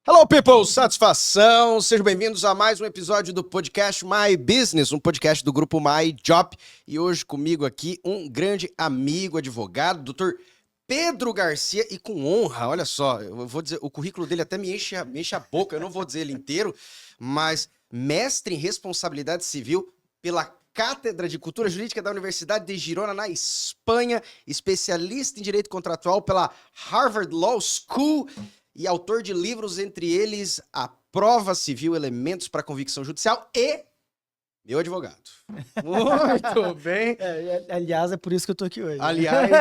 Hello, people! Satisfação! Sejam bem-vindos a mais um episódio do podcast My Business, um podcast do grupo My Job. E hoje comigo aqui um grande amigo, advogado, doutor Pedro Garcia, e com honra, olha só, eu vou dizer, o currículo dele até me enche a boca, eu não vou dizer ele inteiro, mas mestre em responsabilidade civil pela Cátedra de Cultura Jurídica da Universidade de Girona, na Espanha, especialista em direito contratual pela Harvard Law School e autor de livros, entre eles A Prova Civil, Elementos para Convicção Judicial e Meu Advogado. Muito bem. Aliás, é por isso que eu tô aqui hoje. Aliás,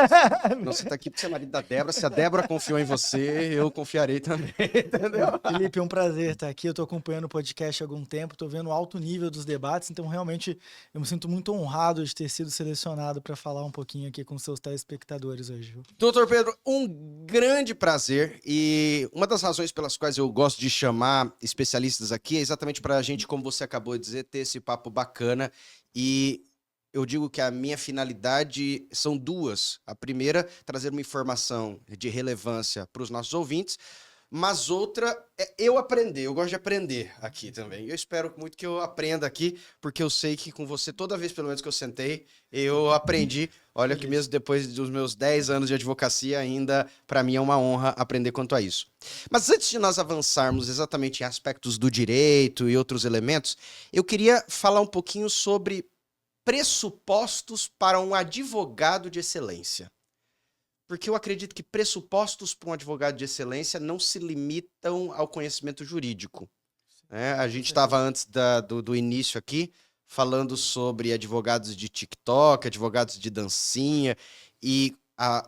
não, você tá aqui porque você é marido da Débora. Se a Débora confiou em você, eu confiarei também, entendeu? Felipe, é um prazer estar aqui. Eu tô acompanhando o podcast há algum tempo, tô vendo o alto nível dos debates, então realmente eu me sinto muito honrado de ter sido selecionado para falar um pouquinho aqui com seus telespectadores hoje. Viu? Doutor Pedro, um grande prazer, e uma das razões pelas quais eu gosto de chamar especialistas aqui é exatamente para a gente, como você acabou de dizer, ter esse papo bacana. E eu digo que a minha finalidade são duas. A primeira, trazer uma informação de relevância para os nossos ouvintes, mas outra é eu aprender. Eu gosto de aprender aqui também. Eu espero muito que eu aprenda aqui, porque eu sei que com você, toda vez pelo menos que eu sentei, eu aprendi. Olha que mesmo depois dos meus 10 anos de advocacia, ainda para mim é uma honra aprender quanto a isso. Mas antes de nós avançarmos exatamente em aspectos do direito e outros elementos, eu queria falar um pouquinho sobre pressupostos para um advogado de excelência. Porque eu acredito que pressupostos para um advogado de excelência não se limitam ao conhecimento jurídico, né? A gente estava antes do início aqui falando sobre advogados de TikTok, advogados de dancinha e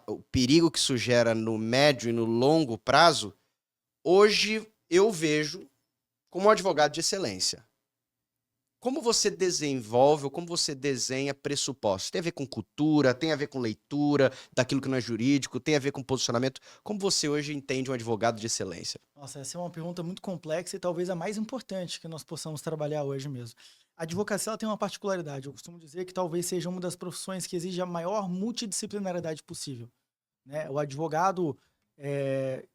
o perigo que isso gera no médio e no longo prazo. Hoje eu vejo como um advogado de excelência. Como você desenvolve ou como você desenha pressupostos? Tem a ver com cultura, tem a ver com leitura daquilo que não é jurídico, tem a ver com posicionamento. Como você hoje entende um advogado de excelência? Nossa, essa é uma pergunta muito complexa e talvez a mais importante que nós possamos trabalhar hoje mesmo. A advocacia ela tem uma particularidade. Eu costumo dizer que talvez seja uma das profissões que exige a maior multidisciplinaridade possível, né? O advogado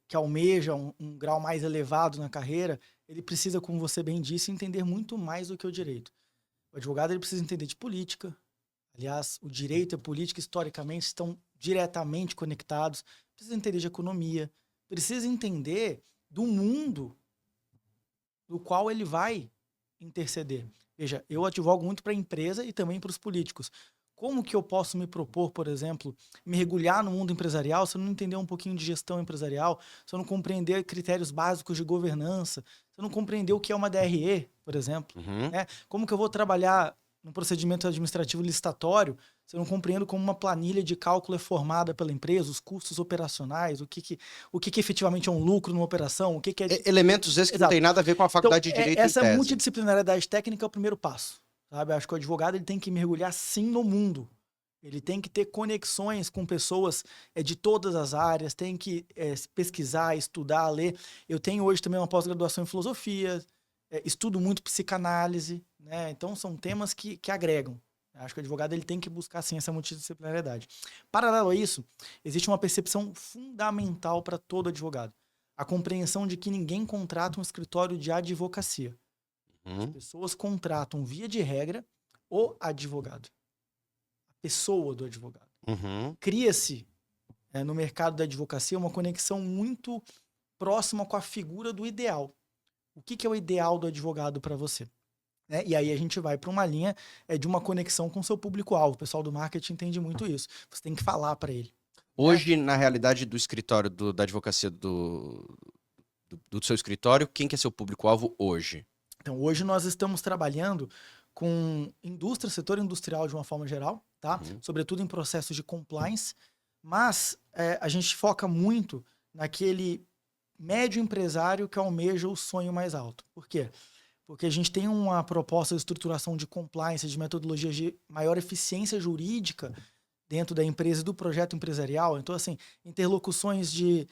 que almeja um grau mais elevado na carreira, ele precisa, como você bem disse, entender muito mais do que o direito. O advogado ele precisa entender de política. Aliás, o direito e a política, historicamente, estão diretamente conectados. Precisa entender de economia. Precisa entender do mundo do qual ele vai interceder. Veja, eu advogo muito para a empresa e também para os políticos. Como que eu posso me propor, por exemplo, mergulhar no mundo empresarial se eu não entender um pouquinho de gestão empresarial, se eu não compreender critérios básicos de governança, se eu não compreender o que é uma DRE, por exemplo, né? Como que eu vou trabalhar no procedimento administrativo licitatório se eu não compreendo como uma planilha de cálculo é formada pela empresa, os custos operacionais, o que efetivamente é um lucro numa operação, o que é... Elementos esses que não tem nada a ver com a faculdade de Direito Essa em tese. multidisciplinaridade técnica é o primeiro passo. Sabe? Acho que o advogado ele tem que mergulhar sim no mundo. Ele tem que ter conexões com pessoas de todas as áreas, tem que pesquisar, estudar, ler. Eu tenho hoje também uma pós-graduação em filosofia, estudo muito psicanálise, né? Então são temas que agregam. Acho que o advogado ele tem que buscar sim essa multidisciplinaridade. Paralelo a isso, existe uma percepção fundamental para todo advogado. A compreensão de que ninguém contrata um escritório de advocacia. As pessoas contratam, via de regra, o advogado. A pessoa do advogado. Cria-se, no mercado da advocacia, uma conexão muito próxima com a figura do ideal. O que é o ideal do advogado para você? E aí a gente vai para uma linha de uma conexão com o seu público-alvo. O pessoal do marketing entende muito isso. Você tem que falar para ele. Hoje, na realidade do escritório da advocacia do seu escritório, quem que é seu público-alvo hoje? Então, hoje nós estamos trabalhando com indústria, setor industrial de uma forma geral, tá? Sobretudo em processos de compliance, mas a gente foca muito naquele médio empresário que almeja o sonho mais alto. Por quê? Porque a gente tem uma proposta de estruturação de compliance, de metodologia de maior eficiência jurídica dentro da empresa e do projeto empresarial. Então, assim, interlocuções de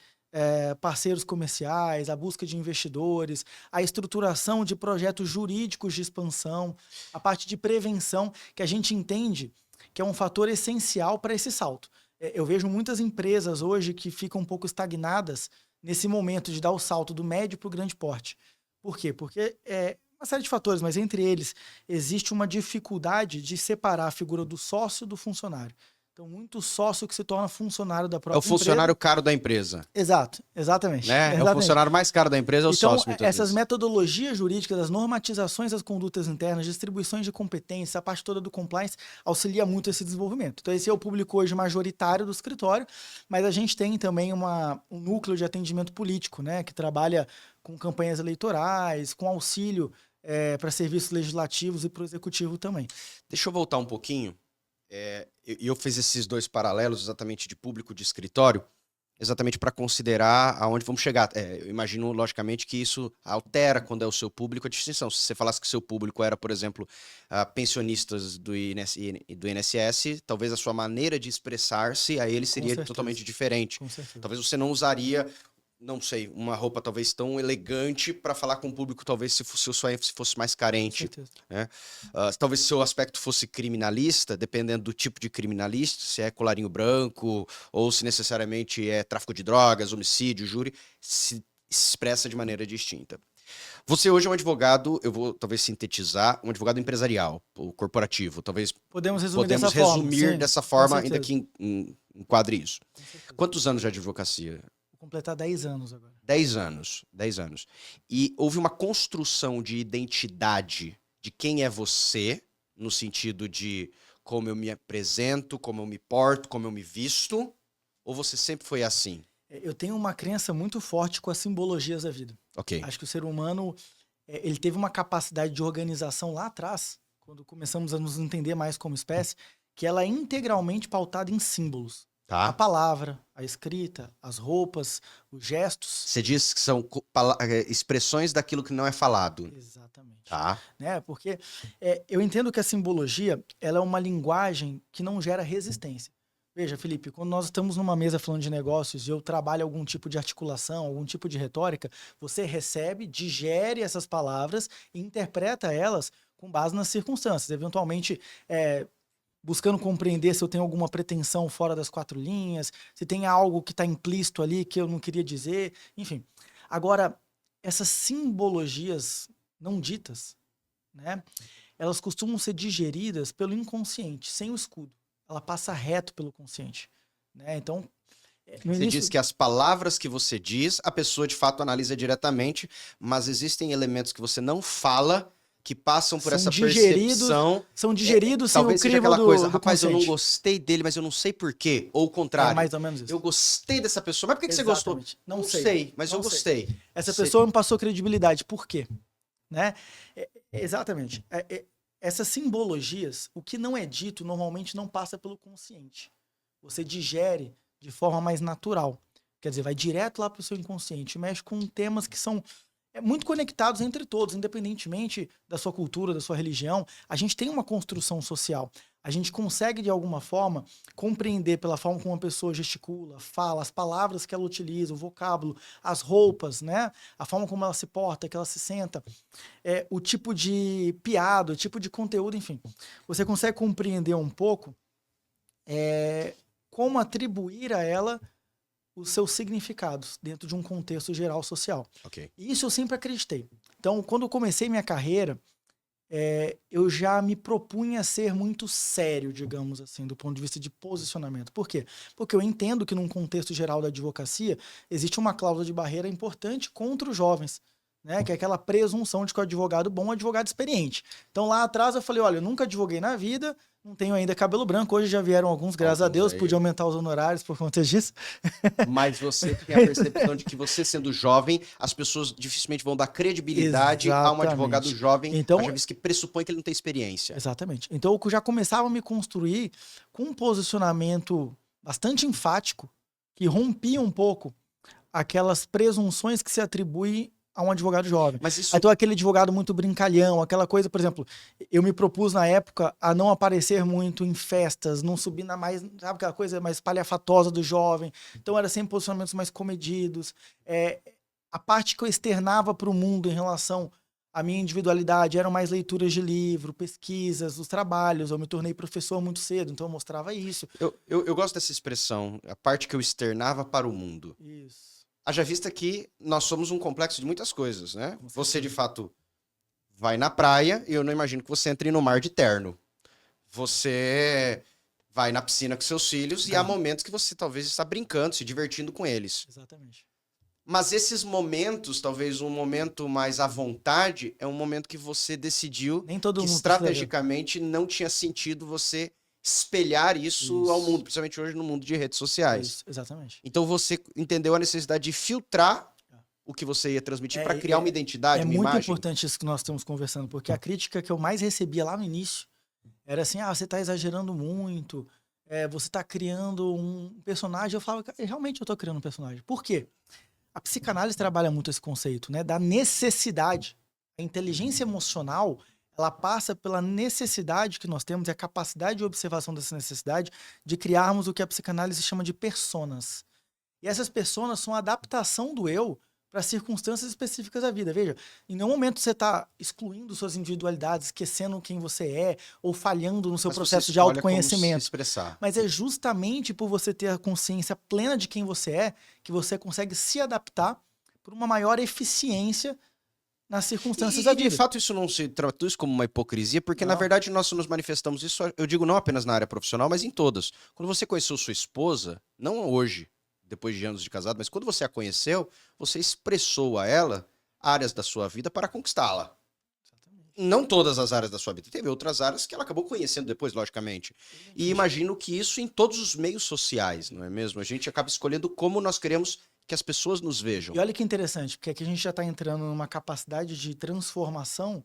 parceiros comerciais, a busca de investidores, a estruturação de projetos jurídicos de expansão, a parte de prevenção, que a gente entende que é um fator essencial para esse salto. Eu vejo muitas empresas hoje que ficam um pouco estagnadas nesse momento de dar o salto do médio para o grande porte. Por quê? Porque é uma série de fatores, mas entre eles existe uma dificuldade de separar a figura do sócio do funcionário. Então, muito sócio que se torna funcionário da É o própria funcionário empresa. caro da empresa, Exato, exatamente. né? É o Exatamente. funcionário mais caro da empresa, é o Então, sócio, muitas essas vezes. metodologias jurídicas, as normatizações das condutas internas, distribuições de competência, a parte toda do compliance, auxilia muito esse desenvolvimento. Então, esse é o público hoje majoritário do escritório, mas a gente tem também um núcleo de atendimento político, né, que trabalha com campanhas eleitorais, com auxílio para serviços legislativos e para o executivo também. Deixa eu voltar um pouquinho. Eu fiz esses dois paralelos exatamente de público de escritório, exatamente para considerar aonde vamos chegar. Eu imagino, logicamente, que isso altera quando é o seu público a distinção. Se você falasse que seu público era, por exemplo, pensionistas do INSS, talvez a sua maneira de expressar-se a ele seria certeza. totalmente diferente. Com certeza. Talvez você não usaria, não sei, uma roupa talvez tão elegante para falar com o público, talvez se a sua ênfase fosse mais Com carente. certeza. Talvez seu aspecto fosse criminalista, dependendo do tipo de criminalista, se é colarinho branco ou se necessariamente é tráfico de drogas, homicídio, júri, se expressa de maneira distinta. Você hoje é um advogado, eu vou talvez sintetizar, um advogado empresarial, ou corporativo, talvez Podemos resumir dessa forma. Sim, dessa com forma, ainda certeza. que enquadre isso. Com certeza. Quantos anos de advocacia? Vou completar 10 anos agora. 10 anos, 10 anos. E houve uma construção de identidade de quem é você, no sentido de como eu me apresento, como eu me porto, como eu me visto, ou você sempre foi assim? Eu tenho uma crença muito forte com as simbologias da vida. Ok. Acho que o ser humano, ele teve uma capacidade de organização lá atrás, quando começamos a nos entender mais como espécie, que ela é integralmente pautada em símbolos. A Tá? palavra, a escrita, as roupas, os gestos. Você diz que são expressões daquilo que não é falado. Exatamente. Tá? Né? Porque eu entendo que a simbologia ela é uma linguagem que não gera resistência. Veja, Felipe, quando nós estamos numa mesa falando de negócios e eu trabalho algum tipo de articulação, algum tipo de retórica, você recebe, digere essas palavras e interpreta elas com base nas circunstâncias. Eventualmente, buscando compreender se eu tenho alguma pretensão fora das 4 linhas, se tem algo que está implícito ali que eu não queria dizer, enfim. Agora, essas simbologias não ditas, né, elas costumam ser digeridas pelo inconsciente, sem o escudo. Ela passa reto pelo consciente, né? Então, Você diz que as palavras que você diz, a pessoa de fato analisa diretamente, mas existem elementos que você não fala que passam por essa percepção. São digeridos sem o Talvez seja crivo aquela coisa, do rapaz, eu não consciente. gostei dele, mas eu não sei por quê. Ou o contrário. É mais ou menos isso. Eu gostei dessa pessoa, mas por que você gostou? Exatamente. Não sei, mas não eu sei. gostei. Essa pessoa me passou credibilidade. Por quê? Né? Exatamente. Essas simbologias, o que não é dito, normalmente não passa pelo consciente. Você digere de forma mais natural. Quer dizer, vai direto lá para o seu inconsciente. Mexe com temas que são muito conectados entre todos, independentemente da sua cultura, da sua religião. A gente tem uma construção social. A gente consegue, de alguma forma, compreender pela forma como uma pessoa gesticula, fala, as palavras que ela utiliza, o vocábulo, as roupas, né? A forma como ela se porta, que ela se senta, o tipo de piada, o tipo de conteúdo, enfim. Você consegue compreender um pouco como atribuir a ela os seus significados dentro de um contexto geral social. Okay. E isso eu sempre acreditei. Então, quando eu comecei minha carreira, eu já me propunha ser muito sério, digamos assim, do ponto de vista de posicionamento. Por quê? Porque eu entendo que num contexto geral da advocacia, existe uma cláusula de barreira importante contra os jovens, né? Que é aquela presunção de que o advogado bom é um advogado experiente. Então, lá atrás eu falei, olha, eu nunca advoguei na vida, não tenho ainda cabelo branco, hoje já vieram alguns, graças a Deus, pude aumentar os honorários por conta disso. Mas você tem a percepção de que você sendo jovem, as pessoas dificilmente vão dar credibilidade a um advogado jovem, então, já visto que pressupõe que ele não tem experiência. Exatamente. Então eu já começava a me construir com um posicionamento bastante enfático, que rompia um pouco aquelas presunções que se atribuem a um advogado jovem. Mas isso... Então aquele advogado muito brincalhão, aquela coisa, por exemplo, eu me propus na época a não aparecer muito em festas, não subir na mais, sabe, aquela coisa mais palhafatosa do jovem. Então era sempre posicionamentos mais comedidos. A parte que eu externava para o mundo em relação à minha individualidade eram mais leituras de livro, pesquisas, os trabalhos. Eu me tornei professor muito cedo, então eu mostrava isso. Eu gosto dessa expressão, a parte que eu externava para o mundo. Isso. Haja vista que nós somos um complexo de muitas coisas, né? Com Você, de certeza. fato, vai na praia e eu não imagino que você entre no mar de terno. Você vai na piscina com seus filhos e há Não, momentos que você talvez está brincando, se divertindo com eles. exatamente. Mas esses momentos, talvez um momento mais à vontade, é um momento que você decidiu Nem todo que mundo precisa ver. estrategicamente não tinha sentido você espelhar isso ao mundo, Isso, principalmente hoje no mundo de redes sociais. isso, exatamente. Então você entendeu a necessidade de filtrar o que você ia transmitir para É, criar uma é, identidade, é uma muito imagem. importante isso que nós estamos conversando, porque a crítica que eu mais recebia lá no início era assim, você está exagerando muito, você está criando um personagem. Eu falava, realmente eu estou criando um personagem. Por quê? A psicanálise trabalha muito esse conceito, né, da necessidade. A inteligência emocional, ela passa pela necessidade que nós temos e a capacidade de observação dessa necessidade de criarmos o que a psicanálise chama de personas. E essas personas são a adaptação do eu para circunstâncias específicas da vida. Veja, em nenhum momento você está excluindo suas individualidades, esquecendo quem você é ou falhando no seu Mas você processo de escolhe como se autoconhecimento. expressar. Mas é justamente por você ter a consciência plena de quem você é que você consegue se adaptar por uma maior eficiência nas circunstâncias da E de vida. fato isso não se traduz como uma hipocrisia, porque na Não. verdade nós nos manifestamos isso, eu digo não apenas na área profissional, mas em todas. Quando você conheceu sua esposa, não hoje, depois de anos de casado, mas quando você a conheceu, você expressou a ela áreas da sua vida para conquistá-la. Exatamente. Não todas as áreas da sua vida. Teve outras áreas que ela acabou conhecendo depois, logicamente. E imagino que isso em todos os meios sociais, não é mesmo? A gente acaba escolhendo como nós queremos que as pessoas nos vejam. E olha que interessante, porque aqui a gente já está entrando numa capacidade de transformação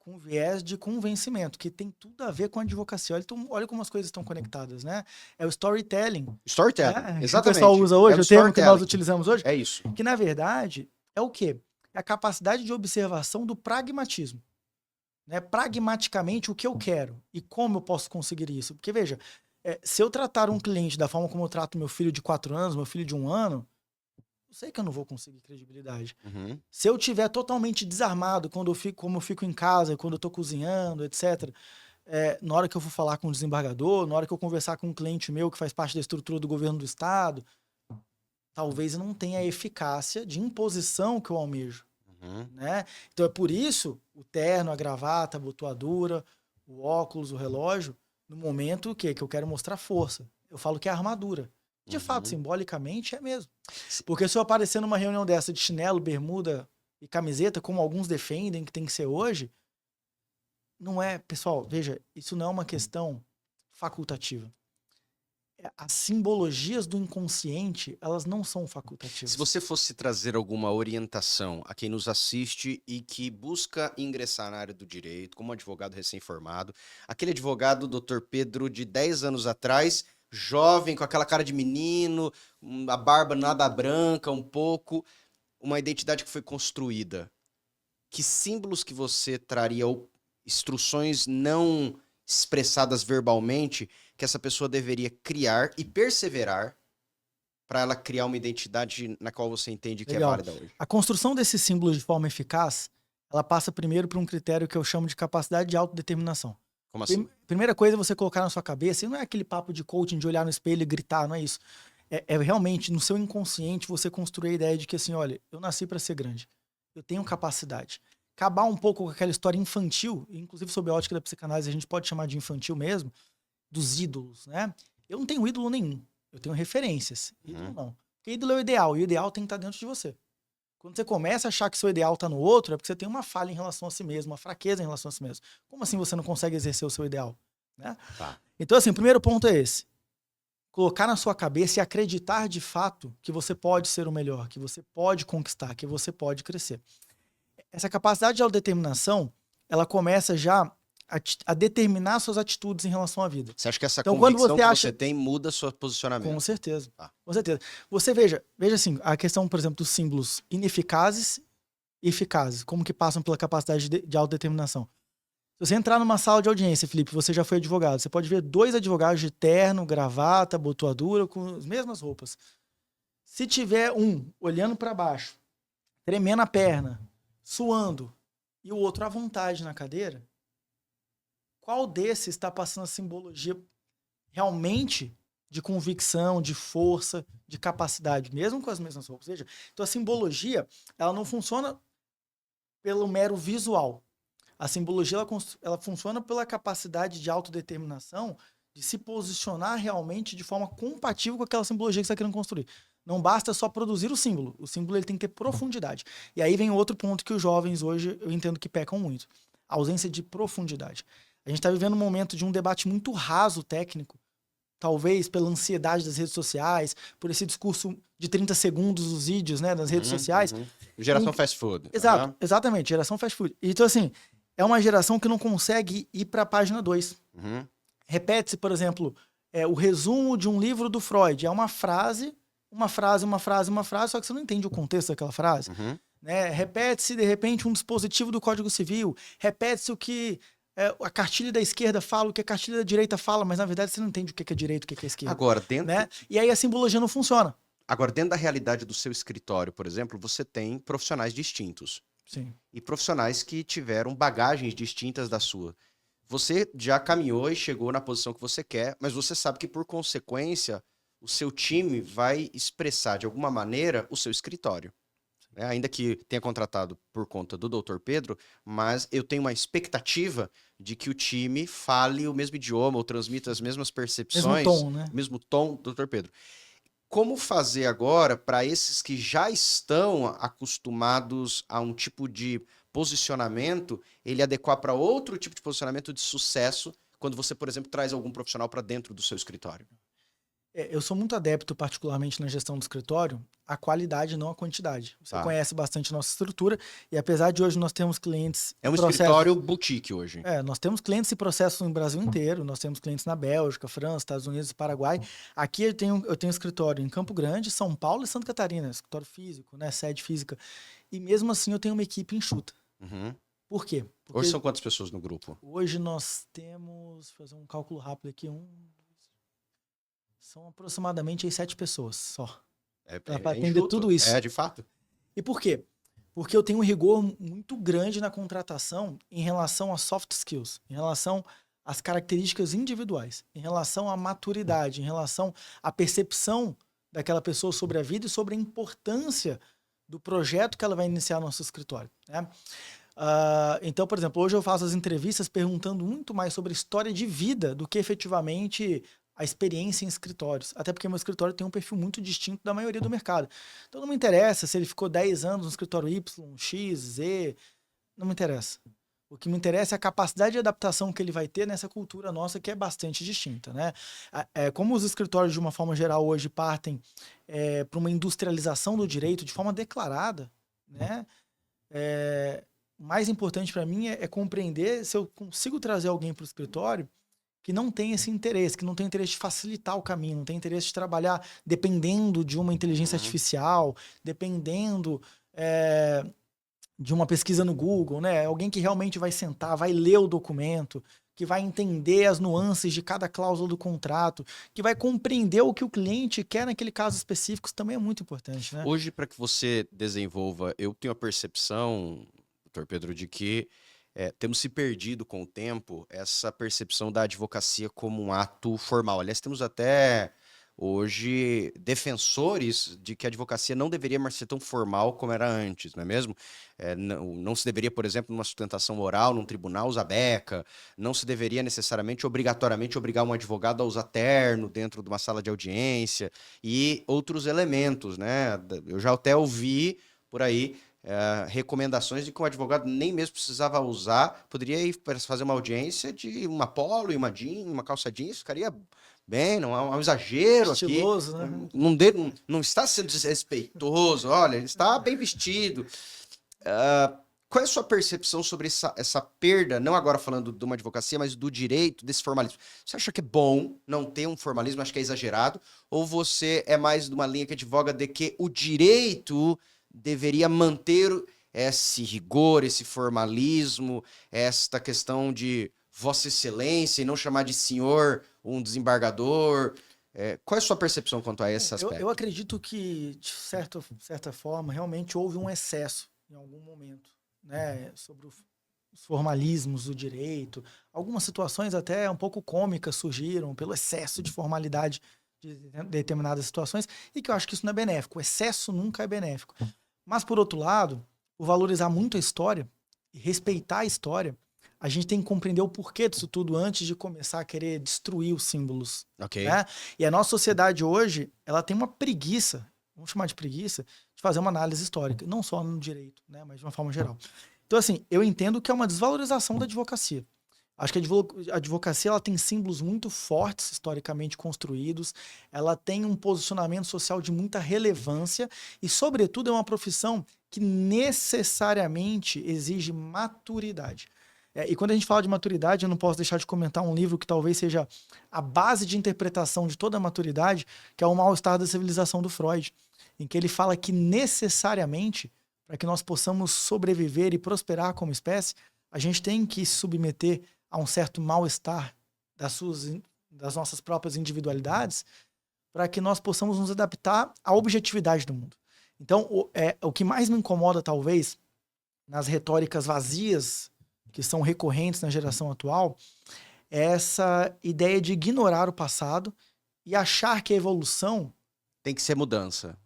com viés de convencimento, que tem tudo a ver com a advocacia. Olha como as coisas estão conectadas, né? É o storytelling, Storytelling, né? Que o exatamente. pessoal usa hoje, É o termo que nós storytelling. utilizamos hoje, É isso. que na verdade é o quê? É a capacidade de observação do pragmatismo. Né? Pragmaticamente, o que eu quero e como eu posso conseguir isso. Porque, veja, se eu tratar um cliente da forma como eu trato meu filho de 4 anos, meu filho de 1 ano, eu sei que eu não vou conseguir credibilidade. Uhum. Se eu tiver totalmente desarmado quando eu fico, como eu fico em casa, quando eu tô cozinhando, etc., na hora que eu for falar com o desembargador, na hora que eu conversar com um cliente meu que faz parte da estrutura do governo do estado, talvez eu não tenha a eficácia de imposição que eu almejo. Uhum. Né? Então é por isso o terno, a gravata, a botoadura, o óculos, o relógio, no momento que eu quero mostrar força. Eu falo que é armadura. De fato, simbolicamente é mesmo. Porque se eu aparecer numa reunião dessa de chinelo, bermuda e camiseta, como alguns defendem que tem que ser hoje, não é, pessoal, veja, isso não é uma questão facultativa. As simbologias do inconsciente, elas não são facultativas. Se você fosse trazer alguma orientação a quem nos assiste e que busca ingressar na área do direito, como advogado recém-formado, aquele advogado Dr. Pedro de 10 anos atrás, jovem, com aquela cara de menino, a barba nada branca um pouco, uma identidade que foi construída. Que símbolos que você traria ou instruções não expressadas verbalmente que essa pessoa deveria criar e perseverar para ela criar uma identidade na qual você entende que Legal. é válida hoje? A construção desses símbolos de forma eficaz, ela passa primeiro por um critério que eu chamo de capacidade de autodeterminação. Como assim? Primeira coisa é você colocar na sua cabeça, e não é aquele papo de coaching de olhar no espelho e gritar, não é isso. É realmente no seu inconsciente você construir a ideia de que assim, olha, eu nasci para ser grande, eu tenho capacidade. Acabar um pouco com aquela história infantil, inclusive sob a ótica da psicanálise a gente pode chamar de infantil mesmo, dos ídolos, né? Eu não tenho ídolo nenhum, eu tenho referências. Ídolo não. Porque ídolo é o ideal, e o ideal tem que estar dentro de você. Quando você começa a achar que seu ideal está no outro, é porque você tem uma falha em relação a si mesmo, uma fraqueza em relação a si mesmo. Como assim você não consegue exercer o seu ideal? Né? Tá. Então, assim, o primeiro ponto é esse. Colocar na sua cabeça e acreditar de fato que você pode ser o melhor, que você pode conquistar, que você pode crescer. Essa capacidade de autodeterminação, ela começa já a determinar suas atitudes em relação à vida. Você acha que essa Então, quando convicção você que acha... você tem muda seu posicionamento? Com certeza. Tá. Com certeza. Você veja assim, a questão, por exemplo, dos símbolos ineficazes e eficazes, como que passam pela capacidade de autodeterminação. Se você entrar numa sala de audiência, Felipe, você já foi advogado, você pode ver 2 advogados de terno, gravata, botoadura, com as mesmas roupas. Se tiver um olhando para baixo, tremendo a perna, suando, e o outro à vontade na cadeira, qual desses está passando a simbologia realmente de convicção, de força, de capacidade, mesmo com as mesmas roupas. Veja, então a simbologia, ela não funciona pelo mero visual. A simbologia, ela funciona pela capacidade de autodeterminação, de se posicionar realmente de forma compatível com aquela simbologia que você está querendo construir. Não basta só produzir o símbolo ele tem que ter profundidade. E aí vem outro ponto que os jovens hoje, eu entendo que pecam muito. A ausência de profundidade. A gente está vivendo um momento de um debate muito raso técnico, talvez pela ansiedade das redes sociais, por esse discurso de 30 segundos dos vídeos, né, das redes sociais. Geração fast food. Exato, exatamente, geração fast food. Então, assim, é uma geração que não consegue ir para a página 2. Repete-se, por exemplo, o resumo de um livro do Freud. É uma frase, só que você não entende o contexto daquela frase. Né? Repete-se, de repente, um dispositivo do Código Civil. Repete-se o que a cartilha da esquerda fala, o que a cartilha da direita fala, mas na verdade você não entende o que é direita, o que é esquerda. Agora, dentro... Né? E aí a simbologia não funciona. Agora, dentro da realidade do seu escritório, por exemplo, você tem profissionais distintos. Sim. E profissionais que tiveram bagagens distintas da sua. Você já caminhou e chegou na posição que você quer, mas você sabe que, por consequência, o seu time vai expressar, de alguma maneira, o seu escritório. Ainda que tenha contratado por conta do Dr. Pedro, mas eu tenho uma expectativa de que o time fale o mesmo idioma ou transmita as mesmas percepções. Mesmo tom, né? Mesmo tom do Dr. Pedro. Como fazer agora para esses que já estão acostumados a um tipo de posicionamento, ele adequar para outro tipo de posicionamento de sucesso quando você, por exemplo, traz algum profissional para dentro do seu escritório? Eu sou muito adepto, particularmente na gestão do escritório, a qualidade, não a quantidade. Você conhece bastante a nossa estrutura e apesar de hoje nós temos clientes... É um escritório boutique hoje. Nós temos clientes e processos no Brasil inteiro, nós temos clientes na Bélgica, França, Estados Unidos e Paraguai. Aqui eu tenho escritório em Campo Grande, São Paulo e Santa Catarina, escritório físico, né, sede física. E mesmo assim eu tenho uma equipe enxuta. Por quê? Porque hoje são quantas pessoas no grupo? Hoje nós temos, vou fazer um cálculo rápido aqui, são aproximadamente 7 pessoas só. Para atender tudo isso. De fato. E por quê? Porque eu tenho um rigor muito grande na contratação em relação a soft skills, em relação às características individuais, em relação à maturidade, em relação à percepção daquela pessoa sobre a vida e sobre a importância do projeto que ela vai iniciar no nosso escritório. Né? Então, por exemplo, hoje eu faço as entrevistas perguntando muito mais sobre história de vida do que efetivamente a experiência em escritórios. Até porque meu escritório tem um perfil muito distinto da maioria do mercado. Então não me interessa se ele ficou 10 anos no escritório Y, X, Z, não me interessa. O que me interessa é a capacidade de adaptação que ele vai ter nessa cultura nossa que é bastante distinta. Né? Como os escritórios, de uma forma geral, hoje partem para uma industrialização do direito de forma declarada, né? Mais importante para mim é compreender se eu consigo trazer alguém para o escritório que não tem esse interesse, que não tem interesse de facilitar o caminho, não tem interesse de trabalhar dependendo de uma inteligência artificial, dependendo de uma pesquisa no Google, né? Alguém que realmente vai sentar, vai ler o documento, que vai entender as nuances de cada cláusula do contrato, que vai compreender o que o cliente quer naquele caso específico, isso também é muito importante, né? Hoje, para que você desenvolva, eu tenho a percepção, doutor Pedro, de que temos se perdido com o tempo essa percepção da advocacia como um ato formal. Aliás, temos até hoje defensores de que a advocacia não deveria mais ser tão formal como era antes, não é mesmo? Não se deveria, por exemplo, numa sustentação oral, num tribunal, usar beca, não se deveria necessariamente, obrigatoriamente, obrigar um advogado a usar terno dentro de uma sala de audiência e outros elementos, né? Eu já até ouvi por aí recomendações de que um advogado nem mesmo precisava usar, poderia ir fazer uma audiência de uma polo e uma calça jeans, ficaria bem, não é um exagero estiloso, aqui. Né? Não está sendo desrespeitoso, olha, ele está bem vestido. Qual é a sua percepção sobre essa perda, não agora falando de uma advocacia, mas do direito, desse formalismo? Você acha que é bom não ter um formalismo, acho que é exagerado, ou você é mais de uma linha que advoga de que o direito deveria manter esse rigor, esse formalismo, esta questão de Vossa Excelência e não chamar de senhor um desembargador? Qual é a sua percepção quanto a esse aspecto? Eu acredito que, de certa forma, realmente houve um excesso em algum momento, né, sobre os formalismos do direito. Algumas situações até um pouco cômicas surgiram pelo excesso de formalidade de determinadas situações e que eu acho que isso não é benéfico. O excesso nunca é benéfico. Mas, por outro lado, por valorizar muito a história e respeitar a história, a gente tem que compreender o porquê disso tudo antes de começar a querer destruir os símbolos. Ok. Né? E a nossa sociedade hoje, ela tem uma preguiça, vamos chamar de preguiça, de fazer uma análise histórica, não só no direito, né, mas de uma forma geral. Então, assim, eu entendo que é uma desvalorização da advocacia. Acho que a advocacia ela tem símbolos muito fortes, historicamente construídos, ela tem um posicionamento social de muita relevância e, sobretudo, é uma profissão que necessariamente exige maturidade. E quando a gente fala de maturidade, eu não posso deixar de comentar um livro que talvez seja a base de interpretação de toda a maturidade, que é O Mal-Estar da Civilização, do Freud, em que ele fala que necessariamente, para que nós possamos sobreviver e prosperar como espécie, a gente tem que se submeter a um certo mal-estar das nossas próprias individualidades, para que nós possamos nos adaptar à objetividade do mundo. Então, o que mais me incomoda, talvez, nas retóricas vazias que são recorrentes na geração atual, é essa ideia de ignorar o passado e achar que a evolução... Tem que ser mudança.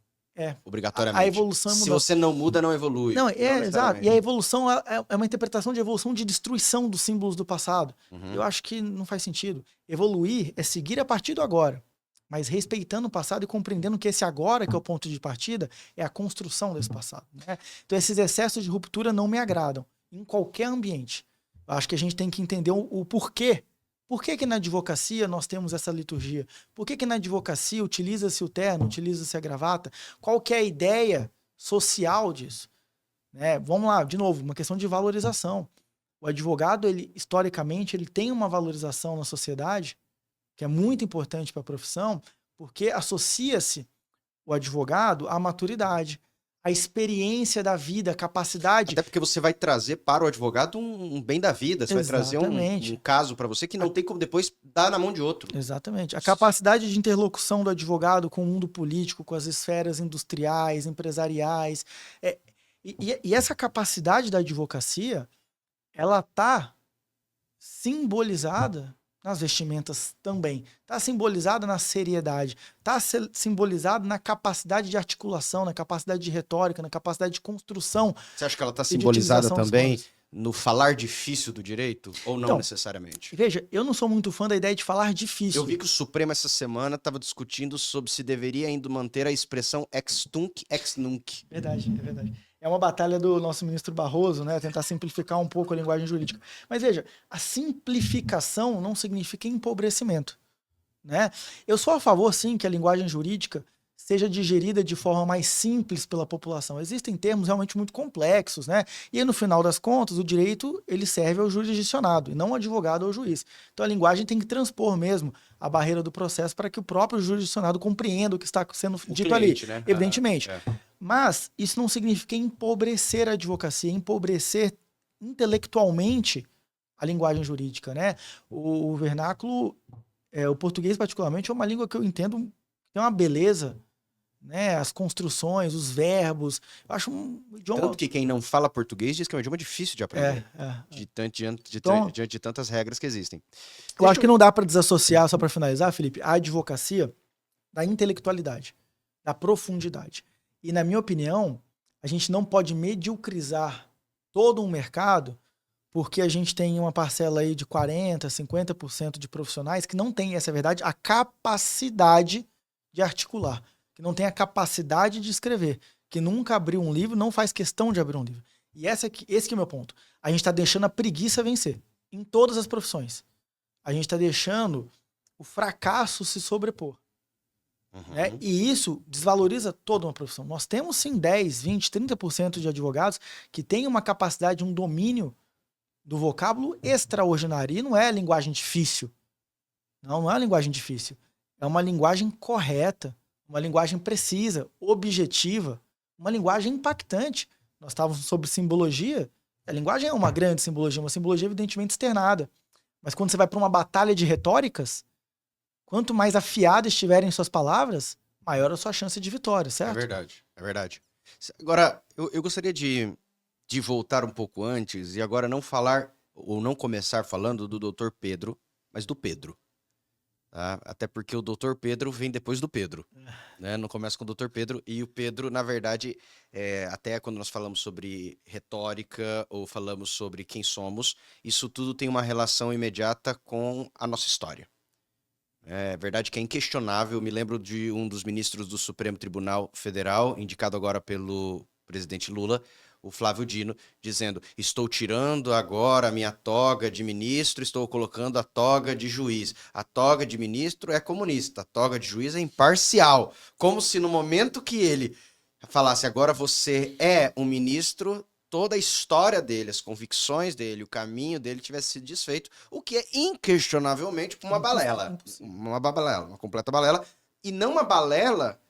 Obrigatoriamente. A evolução é Se mudança. você não muda, não evolui. Não, Não exato. E a necessariamente. evolução é uma interpretação de evolução de destruição dos símbolos do passado. Uhum. Eu acho que não faz sentido. Evoluir é seguir a partir do agora, mas respeitando o passado e compreendendo que esse agora, que é o ponto de partida, é a construção desse passado. Né? Então, esses excessos de ruptura não me agradam, em qualquer ambiente. Eu acho que a gente tem que entender o porquê. Por que na advocacia nós temos essa liturgia? Por que na advocacia utiliza-se o terno, utiliza-se a gravata? Qual que é a ideia social disso? Né? Vamos lá, de novo, uma questão de valorização. O advogado, historicamente, ele tem uma valorização na sociedade que é muito importante para a profissão, porque associa-se o advogado à maturidade, à experiência da vida, a capacidade... Até porque você vai trazer para o advogado um bem da vida. Você vai trazer um caso para você que não tem como depois dar na mão de outro. Exatamente. A capacidade de interlocução do advogado com o mundo político, com as esferas industriais, empresariais. E essa capacidade da advocacia, ela está simbolizada nas vestimentas também. Está simbolizada na seriedade. Está simbolizada na capacidade de articulação, na capacidade de retórica, na capacidade de construção. Você acha que ela está simbolizada também no falar difícil do direito? Ou não então, necessariamente? Veja, eu não sou muito fã da ideia de falar difícil. Eu vi que o Supremo essa semana estava discutindo sobre se deveria ainda manter a expressão ex tunc, ex nunc. Verdade, é verdade. É uma batalha do nosso ministro Barroso, né? Tentar simplificar um pouco a linguagem jurídica. Mas veja, a simplificação não significa empobrecimento, né? Eu sou a favor, sim, que a linguagem jurídica seja digerida de forma mais simples pela população. Existem termos realmente muito complexos, né? E no final das contas, o direito ele serve ao jurisdicionado e não ao advogado ou ao juiz. Então a linguagem tem que transpor mesmo a barreira do processo para que o próprio jurisdicionado compreenda o que está sendo dito cliente, ali, né? evidentemente. Mas isso não significa empobrecer a advocacia, empobrecer intelectualmente a linguagem jurídica, né? O vernáculo, o português particularmente, é uma língua que eu entendo tem uma beleza, né? As construções, os verbos. Eu acho um idioma... Tanto que quem não fala português diz que é um idioma difícil de aprender. Diante de tantas regras que existem. Eu acho que não dá para desassociar, só para finalizar, Felipe, a advocacia da intelectualidade, da profundidade. E, na minha opinião, a gente não pode mediocrizar todo um mercado porque a gente tem uma parcela aí de 40%, 50% de profissionais que não tem, essa é a verdade, a capacidade de articular, que não tem a capacidade de escrever, que nunca abriu um livro, não faz questão de abrir um livro. E esse que é o meu ponto. A gente está deixando a preguiça vencer, em todas as profissões. A gente está deixando o fracasso se sobrepor. Né? E isso desvaloriza toda uma profissão. Nós temos sim 10, 20, 30% de advogados que têm uma capacidade, um domínio do vocábulo extraordinário. E não é linguagem difícil. Não é linguagem difícil. É uma linguagem correta, uma linguagem precisa, objetiva, uma linguagem impactante. Nós estávamos sobre simbologia. A linguagem é uma grande simbologia, uma simbologia evidentemente externada. Mas quando você vai para uma batalha de retóricas, quanto mais afiadas estiverem suas palavras, maior a sua chance de vitória, certo? É verdade, é verdade. Agora, eu gostaria de voltar um pouco antes e agora não falar, ou não começar falando do Dr. Pedro, mas do Pedro. tá? Até porque o Dr. Pedro vem depois do Pedro, né? Não começa com o Dr. Pedro, e o Pedro, na verdade, até quando nós falamos sobre retórica ou falamos sobre quem somos, isso tudo tem uma relação imediata com a nossa história. É verdade que é inquestionável. Me lembro de um dos ministros do Supremo Tribunal Federal, indicado agora pelo presidente Lula, o Flávio Dino, dizendo: estou tirando agora a minha toga de ministro, estou colocando a toga de juiz. A toga de ministro é comunista, a toga de juiz é imparcial. Como se no momento que ele falasse agora você é um ministro, toda a história dele, as convicções dele, o caminho dele tivesse sido desfeito, o que é inquestionavelmente uma balela. Uma balela, uma completa balela. E não uma balela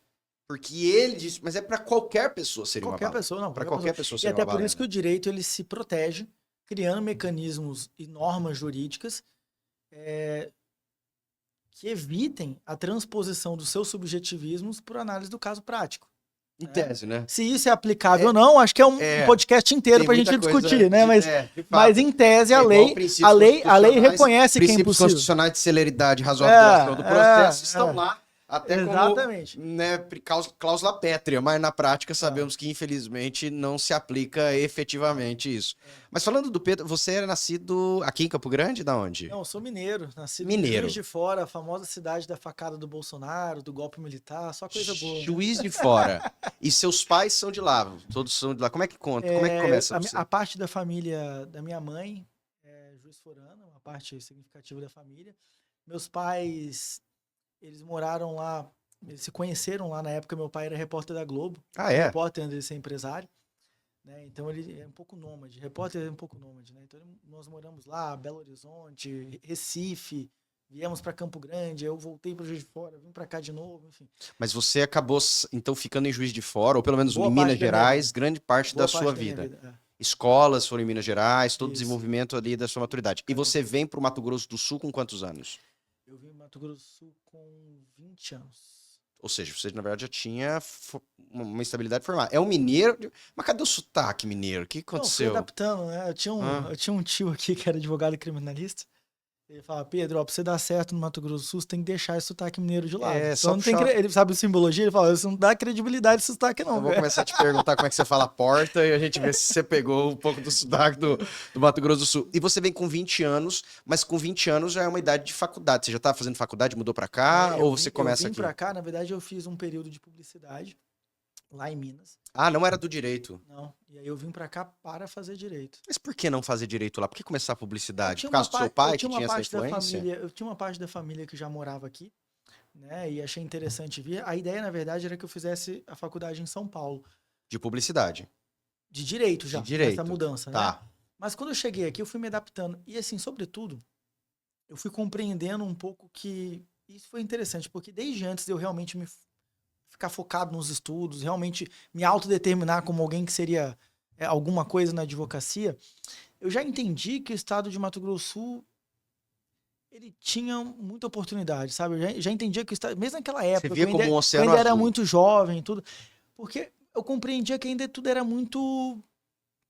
porque ele disse, mas é para qualquer pessoa seria uma balela. Qualquer pessoa, não. Para qualquer pessoa seria uma balela. E até uma por isso que o direito ele se protege, criando mecanismos e normas jurídicas que evitem a transposição dos seus subjetivismos por análise do caso prático. Em tese, né? Se isso é aplicável ou não, acho que é um podcast inteiro para a gente discutir, né? Mas em tese a lei reconhece que é impossível. Princípios constitucionais de celeridade, razoável do processo estão lá. Até exatamente. Como, né, cláusula pétrea, mas na prática sabemos que, infelizmente, não se aplica efetivamente isso. Mas falando do Pedro, você era nascido aqui em Campo Grande? Da onde? Não, eu sou mineiro. Nascido em Juiz de Fora, a famosa cidade da facada do Bolsonaro, do golpe militar, só coisa boa. Juiz de Fora. E seus pais são de lá? Todos são de lá. Como é que conta? Como é que começa? A parte da família da minha mãe é Juiz Forana, uma parte significativa da família. Meus pais... Eles moraram lá, eles se conheceram lá na época, meu pai era repórter da Globo. Repórter antes de ser empresário. Né? Então ele é um pouco nômade, repórter é um pouco nômade. Né? Então nós moramos lá, Belo Horizonte, Recife, viemos para Campo Grande, eu voltei para Juiz de Fora, vim para cá de novo, enfim. Mas você acabou, então, ficando em Juiz de Fora, ou pelo menos em Minas Gerais, grande parte da sua vida. Escolas foram em Minas Gerais, todo o desenvolvimento ali da sua maturidade. E você vem para o Mato Grosso do Sul com quantos anos? Eu vim para Mato Grosso do Sul com 20 anos. Ou seja, você, na verdade, já tinha uma estabilidade formada. É um mineiro, mas cadê o sotaque mineiro? O que aconteceu? Não, fui adaptando, né? Eu tinha um tio aqui que era advogado e criminalista. Ele fala: Pedro, ó, pra você dar certo no Mato Grosso do Sul, você tem que deixar esse sotaque mineiro de lado. Então, não tem ele sabe simbologia? Ele fala: você não dá credibilidade esse sotaque, não. Eu vou começar a te perguntar como é que você fala porta e a gente vê se você pegou um pouco do sotaque do Mato Grosso do Sul. E você vem com 20 anos, mas com 20 anos já é uma idade de faculdade. Você já tá fazendo faculdade, mudou pra cá, ou você começa aqui? Eu vim pra cá, na verdade, eu fiz um período de publicidade lá em Minas. Ah, não era do direito? Não. E aí eu vim pra cá para fazer direito. Mas por que não fazer direito lá? Por que começar a publicidade? Por causa do seu pai que tinha essa influência? Eu tinha uma parte da família que já morava aqui, né? E achei interessante vir. A ideia, na verdade, era que eu fizesse a faculdade em São Paulo. De publicidade? De direito já. De direito. Essa mudança, tá. Né? Mas quando eu cheguei aqui, eu fui me adaptando. E assim, sobretudo, eu fui compreendendo um pouco que... Isso foi interessante, porque desde antes de eu realmente ficar focado nos estudos, realmente me autodeterminar como alguém que seria alguma coisa na advocacia, eu já entendi que o estado de Mato Grosso do Sul ele tinha muita oportunidade, sabe? Eu já entendia que o estado, mesmo naquela época, você via como um oceano eu ainda era azul. muito jovem, tudo, porque eu compreendia que ainda tudo era muito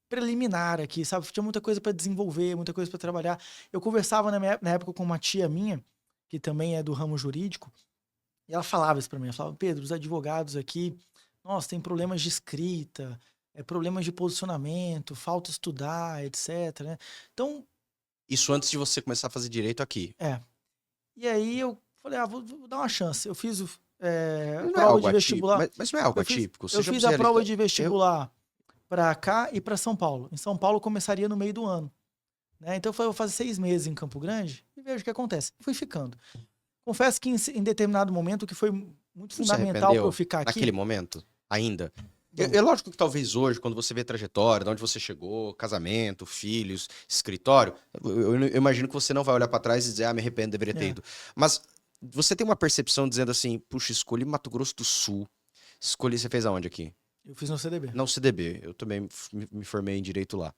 preliminar aqui, sabe? Tinha muita coisa para desenvolver, muita coisa para trabalhar. Eu conversava na época com uma tia minha, que também é do ramo jurídico, e ela falava isso para mim, ela falava: Pedro, os advogados aqui, nossa, tem problemas de escrita, problemas de posicionamento, falta estudar, etc. Né? Então... Isso antes de você começar a fazer direito aqui? E aí eu falei: vou dar uma chance. Eu fiz prova de vestibular. Mas não é algo atípico? Eu fiz a prova de vestibular para cá e para São Paulo. Em São Paulo eu começaria no meio do ano. Né? Então eu falei: vou fazer 6 meses em Campo Grande e vejo o que acontece. Fui ficando. Confesso que em determinado momento, que foi muito fundamental para eu ficar aqui... Naquele momento, ainda? É lógico que talvez hoje, quando você vê a trajetória, de onde você chegou, casamento, filhos, escritório, eu imagino que você não vai olhar para trás e dizer: me arrependo, deveria ter ido. Mas você tem uma percepção dizendo assim: puxa, escolhi Mato Grosso do Sul. Você fez aonde aqui? Eu fiz no CDB. No CDB. Eu também me formei em Direito lá.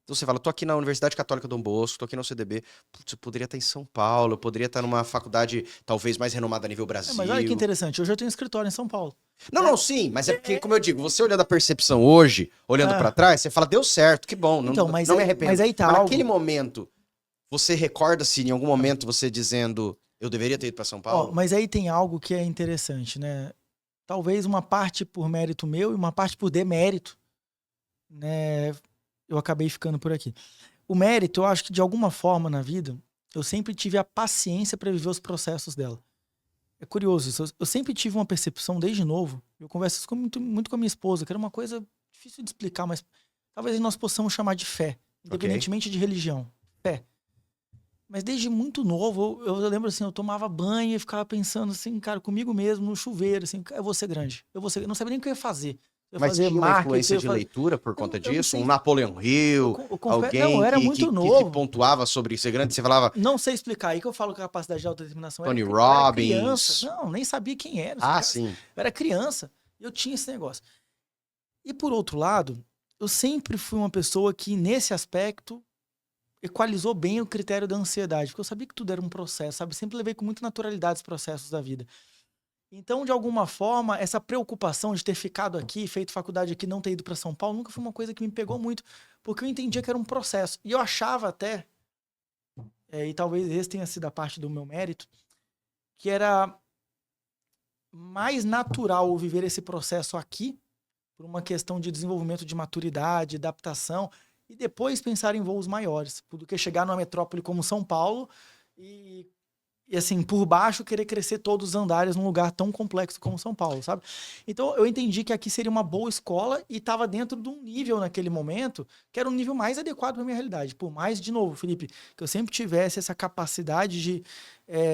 Então você fala: tô aqui na Universidade Católica Dom Bosco, tô aqui no CDB, putz, eu poderia estar em São Paulo, eu poderia estar numa faculdade talvez mais renomada a nível Brasil. Mas olha que interessante, hoje eu tenho escritório em São Paulo. Não, sim, mas é porque, como eu digo, você olhando a percepção hoje, olhando pra trás, você fala: deu certo, que bom, então, não me arrependo. Mas aí tá naquele momento, você recorda-se em algum momento você dizendo: Eu deveria ter ido para São Ó, Paulo? mas aí tem algo que é interessante, né? Talvez uma parte por mérito meu e uma parte por demérito, né? Eu acabei ficando por aqui. O mérito, eu acho que de alguma forma na vida, eu sempre tive a paciência para viver os processos dela. É curioso isso. Eu sempre tive uma percepção desde novo. Eu converso isso muito com a minha esposa, que era uma coisa difícil de explicar, mas talvez nós possamos chamar de fé, Ok. independentemente de religião. Fé. Mas desde muito novo, eu lembro assim, eu tomava banho e ficava pensando assim, cara, comigo mesmo, no chuveiro, assim, eu vou ser grande. Eu vou ser... Eu não sabia nem o que eu ia fazer. Eu ia Mas fazer tinha uma marketing, influência eu ia de fazer... leitura por conta Eu não disso? Um sei. Napoleão Hill, Eu confesso... Não, eu alguém era que muito te novo. pontuava sobre ser grande? Você falava Não sei explicar. Aí que eu falo capacidade de autodeterminação. Tony Eu era criança. Robbins. Não, nem sabia quem eram esses Ah, caras. sim. Eu era criança e eu tinha esse negócio. E por outro lado, eu sempre fui uma pessoa que, nesse aspecto, equalizou bem o critério da ansiedade. Porque eu sabia que tudo era um processo, sabe? Sempre levei com muita naturalidade os processos da vida. Então, de alguma forma, essa preocupação de ter ficado aqui, feito faculdade aqui, não ter ido para São Paulo, nunca foi uma coisa que me pegou muito. Porque eu entendia que era um processo. E eu achava até, e talvez esse tenha sido a parte do meu mérito, que era mais natural viver esse processo aqui, por uma questão de desenvolvimento de maturidade, adaptação, e depois pensar em voos maiores, do que chegar numa metrópole como São Paulo e assim, por baixo, querer crescer todos os andares num lugar tão complexo como São Paulo, sabe? Então, eu entendi que aqui seria uma boa escola e estava dentro de um nível naquele momento que era um nível mais adequado para minha realidade. Por mais, de novo, Felipe, que eu sempre tivesse essa capacidade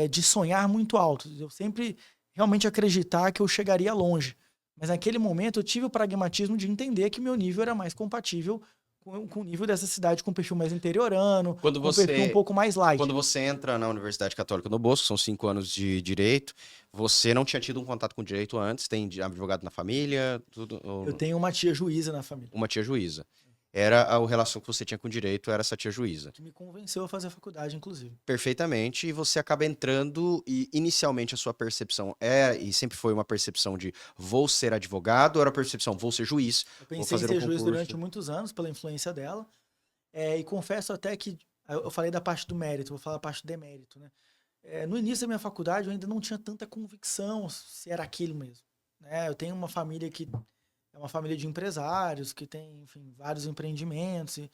de sonhar muito alto. Eu sempre realmente acreditar que eu chegaria longe. Mas naquele momento eu tive o pragmatismo de entender que meu nível era mais compatível com o nível dessa cidade, com um perfil mais interiorano, Quando com um perfil um você, pouco mais light. quando você entra na Universidade Católica do Bosco, são 5 anos de direito, você não tinha tido um contato com direito antes? Tem advogado na família? Tudo, Eu tenho uma tia juíza na família, uma tia juíza. Era a relação que você tinha com direito, era essa tia juíza. que me convenceu a fazer a faculdade, inclusive. Perfeitamente, e você acaba entrando e inicialmente a sua percepção é e sempre foi uma percepção de vou ser advogado, ou era a percepção vou ser juiz, Eu vou pensei em fazer um ser juiz durante concurso. muitos anos pela influência dela, e confesso até que eu falei da parte do mérito, vou falar da parte do demérito, né? No início da minha faculdade eu ainda não tinha tanta convicção se era aquilo mesmo, né? Eu tenho uma família que é uma família de empresários, que tem, enfim, vários empreendimentos, e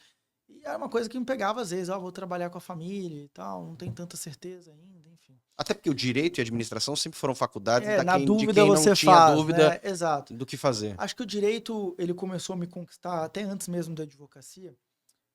era uma coisa que me pegava às vezes, vou trabalhar com a família e tal, não tenho tanta certeza ainda, enfim. Até porque o direito e a administração sempre foram faculdades Na de dúvida quem não você tinha faz, dúvida né? Exato. do que fazer. Acho que o direito, ele começou a me conquistar até antes mesmo da advocacia,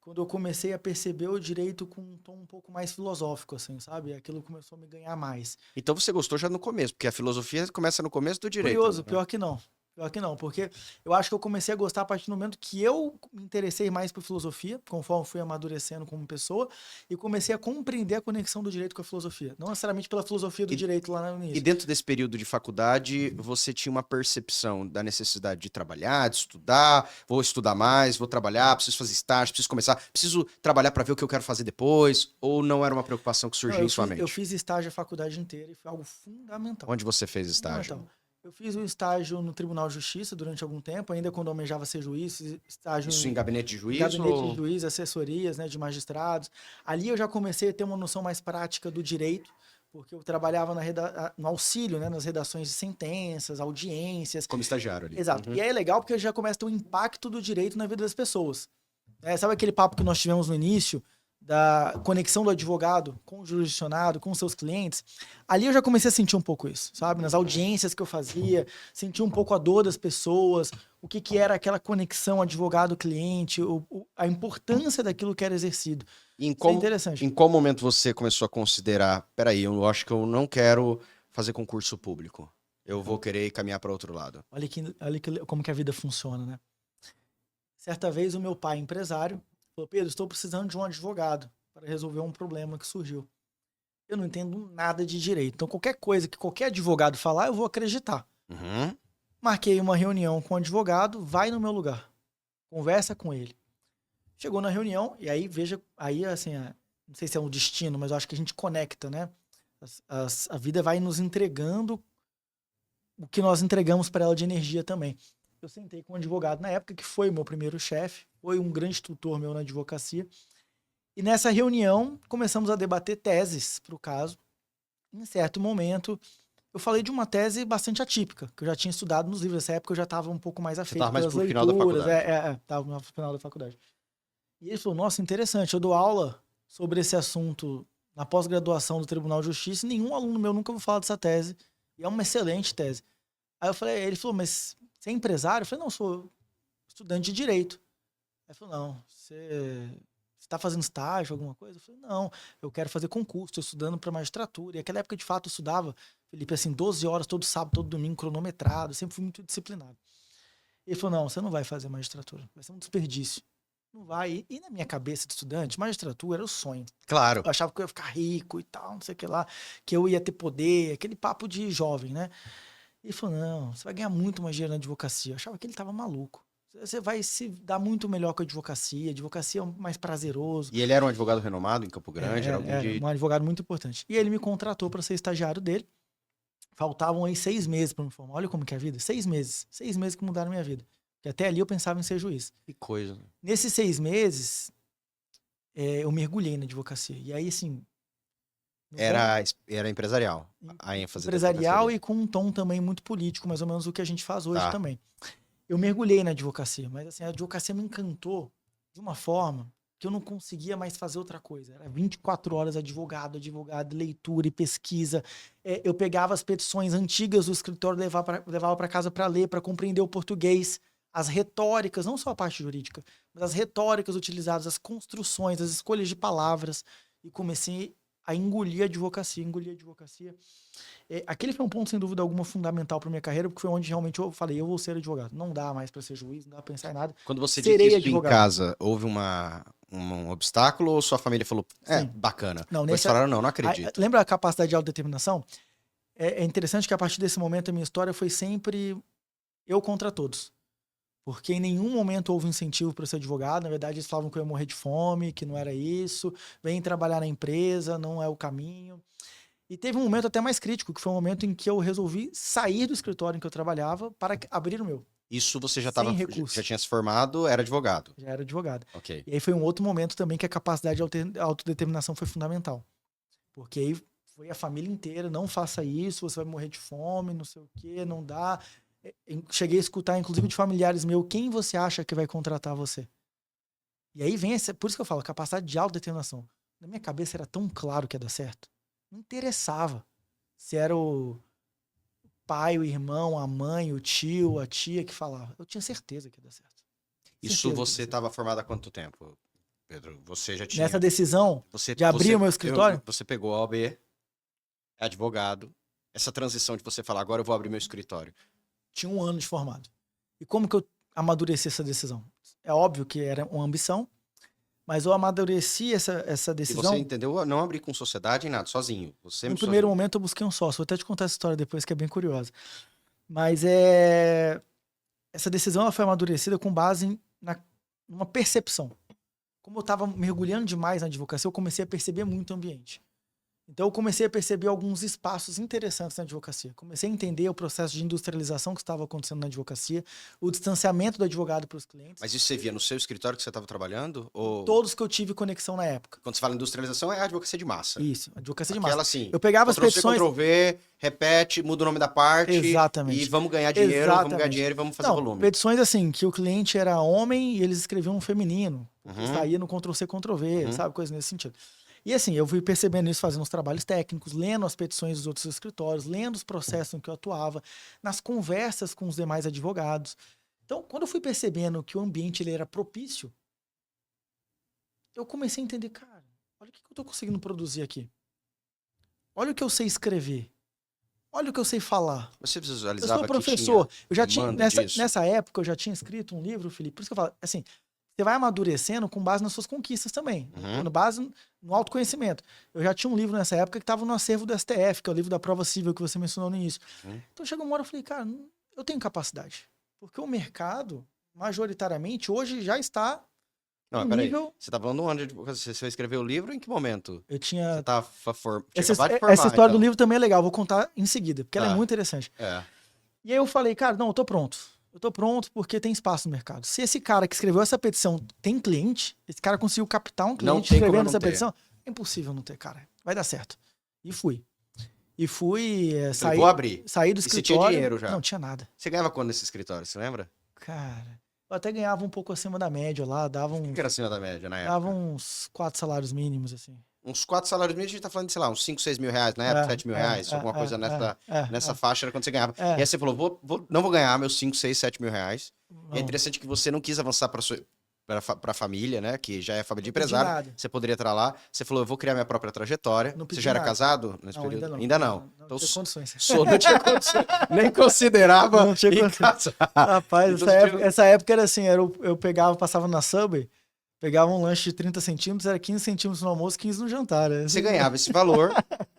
quando eu comecei a perceber o direito com um tom um pouco mais filosófico, assim, sabe? Aquilo começou a me ganhar mais. Então você gostou já no começo, porque a filosofia começa no começo do direito, Curioso, né? pior que não. Pior que não, porque eu acho que eu comecei a gostar a partir do momento que eu me interessei mais por filosofia, conforme fui amadurecendo como pessoa, e comecei a compreender a conexão do direito com a filosofia. Não necessariamente pela filosofia do E, direito lá no e início. dentro desse período de faculdade, você tinha uma percepção da necessidade de trabalhar, de estudar, vou estudar mais, vou trabalhar, preciso fazer estágio, preciso começar, preciso trabalhar para ver o que eu quero fazer depois, ou não era uma preocupação que Não, surgia em sua eu mente? fiz estágio a faculdade inteira e foi algo fundamental. Onde você fez estágio? Fundamental. Eu fiz um estágio no Tribunal de Justiça durante algum tempo, ainda quando eu almejava ser juiz, fiz estágio Isso em gabinete de em juiz gabinete de ou juiz, assessorias, né, de magistrados. Ali eu já comecei a ter uma noção mais prática do direito, porque eu trabalhava no auxílio, né, nas redações de sentenças, audiências. como estagiário ali? Exato. Uhum. E aí é legal porque já começa a ter o impacto do direito na vida das pessoas. Sabe aquele papo que nós tivemos no início, da conexão do advogado com o jurisdicionado, com seus clientes? Ali eu já comecei a sentir um pouco isso, sabe? Nas audiências que eu fazia, sentir um pouco a dor das pessoas, o que era aquela conexão advogado-cliente, a importância daquilo que era exercido. E Isso é interessante. em qual momento você começou a considerar, peraí, eu acho que eu não quero fazer concurso público. Eu vou querer caminhar para outro lado. Como que a vida funciona, né? Certa vez o meu pai, empresário, falou: Pedro, estou precisando de um advogado para resolver um problema que surgiu. Eu não entendo nada de direito, então qualquer coisa que qualquer advogado falar, eu vou acreditar. Uhum. Marquei uma reunião com o advogado, vai no meu lugar, conversa com ele. Chegou na reunião, e aí veja, aí assim, não sei se é um destino, mas eu acho que a gente conecta, né? A vida vai nos entregando o que nós entregamos para ela de energia também. Eu sentei com um advogado na época, que foi o meu primeiro chefe, foi um grande tutor meu na advocacia. E nessa reunião, começamos a debater teses para o caso. em certo momento, eu falei de uma tese bastante atípica, que eu já tinha estudado nos livros. Nessa época eu já estava um pouco mais afeito tava mais pelas pro final da leituras. faculdade. Estava no final da faculdade. E ele falou, nossa, interessante, eu dou aula sobre esse assunto na pós-graduação do Tribunal de Justiça e nenhum aluno meu nunca ouviu falar dessa tese. E é uma excelente tese. Aí eu falei, ele falou, mas você é empresário? Eu falei, não, sou estudante de Direito. Aí ele falou, não, você está fazendo estágio, alguma coisa? Eu falei, não, eu quero fazer concurso, estou estudando para magistratura. E naquela época, de fato, eu estudava, Felipe, assim, 12 horas, todo sábado, todo domingo, cronometrado, sempre fui muito disciplinado. Ele falou, não, você não vai fazer magistratura, vai ser um desperdício. Não vai. E na minha cabeça de estudante, magistratura era o sonho. Claro. Eu achava que eu ia ficar rico e tal, não sei o que lá, que eu ia ter poder, aquele papo de jovem, né? Ele falou, não, você vai ganhar muito mais dinheiro na advocacia. Eu achava que ele tava maluco. Você vai se dar muito melhor com a advocacia é mais prazeroso. E ele era um advogado renomado em Campo Grande, era alguém Era de... um advogado muito importante. E ele me contratou para ser estagiário dele. Faltavam aí 6 meses para me formar. Olha como que é a vida. 6 meses. 6 meses que mudaram a minha vida. Porque até ali eu pensava em ser juiz. Que coisa. Nesses 6 meses, eu mergulhei na advocacia. E aí, assim... Era empresarial, a ênfase empresarial da e com um tom também muito político, mais ou menos o que a gente faz hoje Tá. também. Eu mergulhei na advocacia, mas assim, a advocacia me encantou de uma forma que eu não conseguia mais fazer outra coisa. Era 24 horas advogado, leitura e pesquisa. Eu pegava as petições antigas do escritório, levava para casa para ler, para compreender o português, as retóricas, não só a parte jurídica, mas as retóricas utilizadas, as construções, as escolhas de palavras, e comecei a engolir a advocacia. Aquele foi um ponto, sem dúvida alguma, fundamental para minha carreira, porque foi onde realmente eu falei, eu vou ser advogado. Não dá mais para ser juiz, não dá para pensar em nada. Quando você Serei disse isso advogado. em casa, houve um obstáculo ou sua família falou, Sim. bacana? Não, Depois falaram, não acredito. Lembra a capacidade de autodeterminação? É interessante que a partir desse momento a minha história foi sempre eu contra todos. Porque em nenhum momento houve incentivo para ser advogado. Na verdade, eles falavam que eu ia morrer de fome, que não era isso. Vem trabalhar na empresa, não é o caminho. E teve um momento até mais crítico, que foi um momento em que eu resolvi sair do escritório em que eu trabalava para abrir o meu. Isso você já tinha se formado, era advogado? Já era advogado. Ok. E aí foi um outro momento também que a capacidade de autodeterminação foi fundamental. Porque aí foi a família inteira, não faça isso, você vai morrer de fome, não sei o quê, não dá. Cheguei a escutar, inclusive, de familiares meus, quem você acha que vai contratar você? E aí vem, por isso que eu falo, capacidade de autodeterminação. Na minha cabeça era tão claro que ia dar certo. Não interessava se era o pai, o irmão, a mãe, o tio, a tia que falava. Eu tinha certeza que ia dar certo. Isso você estava formado há quanto tempo, Pedro? Você já tinha... Nessa decisão de abrir o meu escritório? Você pegou a OAB, é advogado, essa transição de você falar, agora eu vou abrir meu escritório. Tinha 1 ano de formado. E como que eu amadureci essa decisão? É óbvio que era uma ambição, mas eu amadureci essa decisão. E você entendeu não abrir com sociedade em nada, sozinho. Você No primeiro momento eu busquei um sócio. Vou até te contar essa história depois, que é bem curiosa. Mas essa decisão ela foi amadurecida com base numa percepção. Como eu estava mergulhando demais na advocacia, eu comecei a perceber muito o ambiente. Então eu comecei a perceber alguns espaços interessantes na advocacia. Comecei a entender o processo de industrialização que estava acontecendo na advocacia, o distanciamento do advogado para os clientes. Mas isso você via no seu escritório que você estava trabalhando? Ou... Todos que eu tive conexão na época. Quando você fala industrialização, é a advocacia de massa. Isso, advocacia de Aquela massa. assim, Eu pegava as petições... Ctrl-C, Ctrl-V, repete, muda o nome da parte. Exatamente. E vamos ganhar dinheiro, e vamos fazer volume. Petições assim, que o cliente era homem e eles escreviam feminino. Saía no Ctrl-C, Ctrl-V, sabe? Coisa nesse sentido. E assim, eu fui percebendo isso fazendo os trabalhos técnicos, lendo as petições dos outros escritórios, lendo os processos em que eu atuava, nas conversas com os demais advogados. Então, quando eu fui percebendo que o ambiente ele era propício, eu comecei a entender, cara, olha o que eu estou conseguindo produzir aqui. Olha o que eu sei escrever. Olha o que eu sei falar. Você visualizava eu sou professor. Eu já tinha, disso. nessa época, eu já tinha escrito um livro, Felipe. Por isso que eu falo, assim, você vai amadurecendo com base nas suas conquistas também. Com base no autoconhecimento. Eu já tinha um livro nessa época que estava no acervo do STF, que é o livro da prova cível que você mencionou no início. Então chegou uma hora e eu falei, cara, eu tenho capacidade. Porque o mercado, majoritariamente, hoje já está no nível... Você está falando onde você escreveu o livro? Em que momento? Eu tinha... Você tá essa história do livro também é legal, vou contar em seguida, porque ela é muito interessante. E aí eu falei, cara, não, eu tô pronto. Eu tô pronto porque tem espaço no mercado. Se esse cara que escreveu essa petição tem cliente, esse cara conseguiu captar um cliente escrevendo essa petição, é impossível não ter, cara. Vai dar certo. E fui. E fui Falei, vou abrir. saí do E você escritório. tinha dinheiro já? Não, tinha nada. Você ganhava quanto nesse escritório, você lembra? Cara, eu até ganhava um pouco acima da média lá, O que era acima da média na dava época? uns 4 salários mínimos, assim. Uns 4 salários mínimos, a gente tá falando de, sei lá, uns 5, 6 mil reais na época, 7 mil reais, alguma coisa nessa faixa era quando você ganhava. E aí você falou, não vou ganhar meus 5, 6, 7 mil reais. E é Não, interessante que você não quis avançar pra família, né? Que já é família de não pedi empresário. nada. Você poderia estar lá. Você falou, eu vou criar minha própria trajetória. Não Você pedi já era nada. casado nesse Não, período? ainda não. Ainda não. Não Então, tinha condições. não tinha condições. Nem considerava Não tinha em condições. casar. Rapaz, Então, você tinha- essa época era assim, eu pegava, passava na Subway, pegava um lanche de 30 centímetros, era 15 centímetros no almoço, 15 no jantar. Você ganhava esse valor,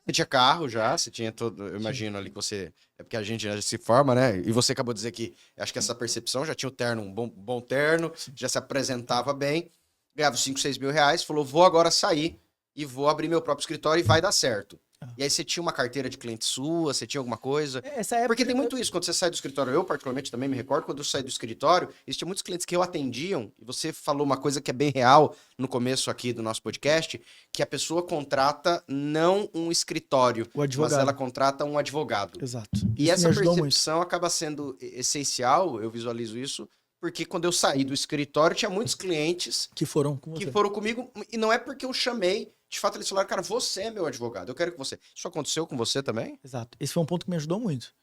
você tinha carro já, você tinha todo. Eu imagino ali que você. É porque a gente já se forma, né? E você acabou de dizer que acho que essa percepção já tinha o terno, um bom terno, já se apresentava bem, ganhava 5, 6 mil reais, falou: vou agora sair e vou abrir meu próprio escritório e vai dar certo. E aí você tinha uma carteira de cliente sua, você tinha alguma coisa. Essa época, Porque tem muito isso, quando você sai do escritório, eu particularmente também me recordo, quando eu saí do escritório, existiam muitos clientes que eu atendiam, e você falou uma coisa que é bem real no começo aqui do nosso podcast, que a pessoa contrata não um escritório, o mas advogado. ela contrata um advogado. Exato. E Isso essa me ajudou muito. percepção acaba sendo essencial, eu visualizo isso, porque quando eu saí do escritório, tinha muitos clientes Que foram com que você. foram comigo, e não é porque eu chamei, de fato eles falaram, cara, você é meu advogado, eu quero que você... Isso aconteceu com você também? Exato. Esse foi um ponto que me ajudou muito.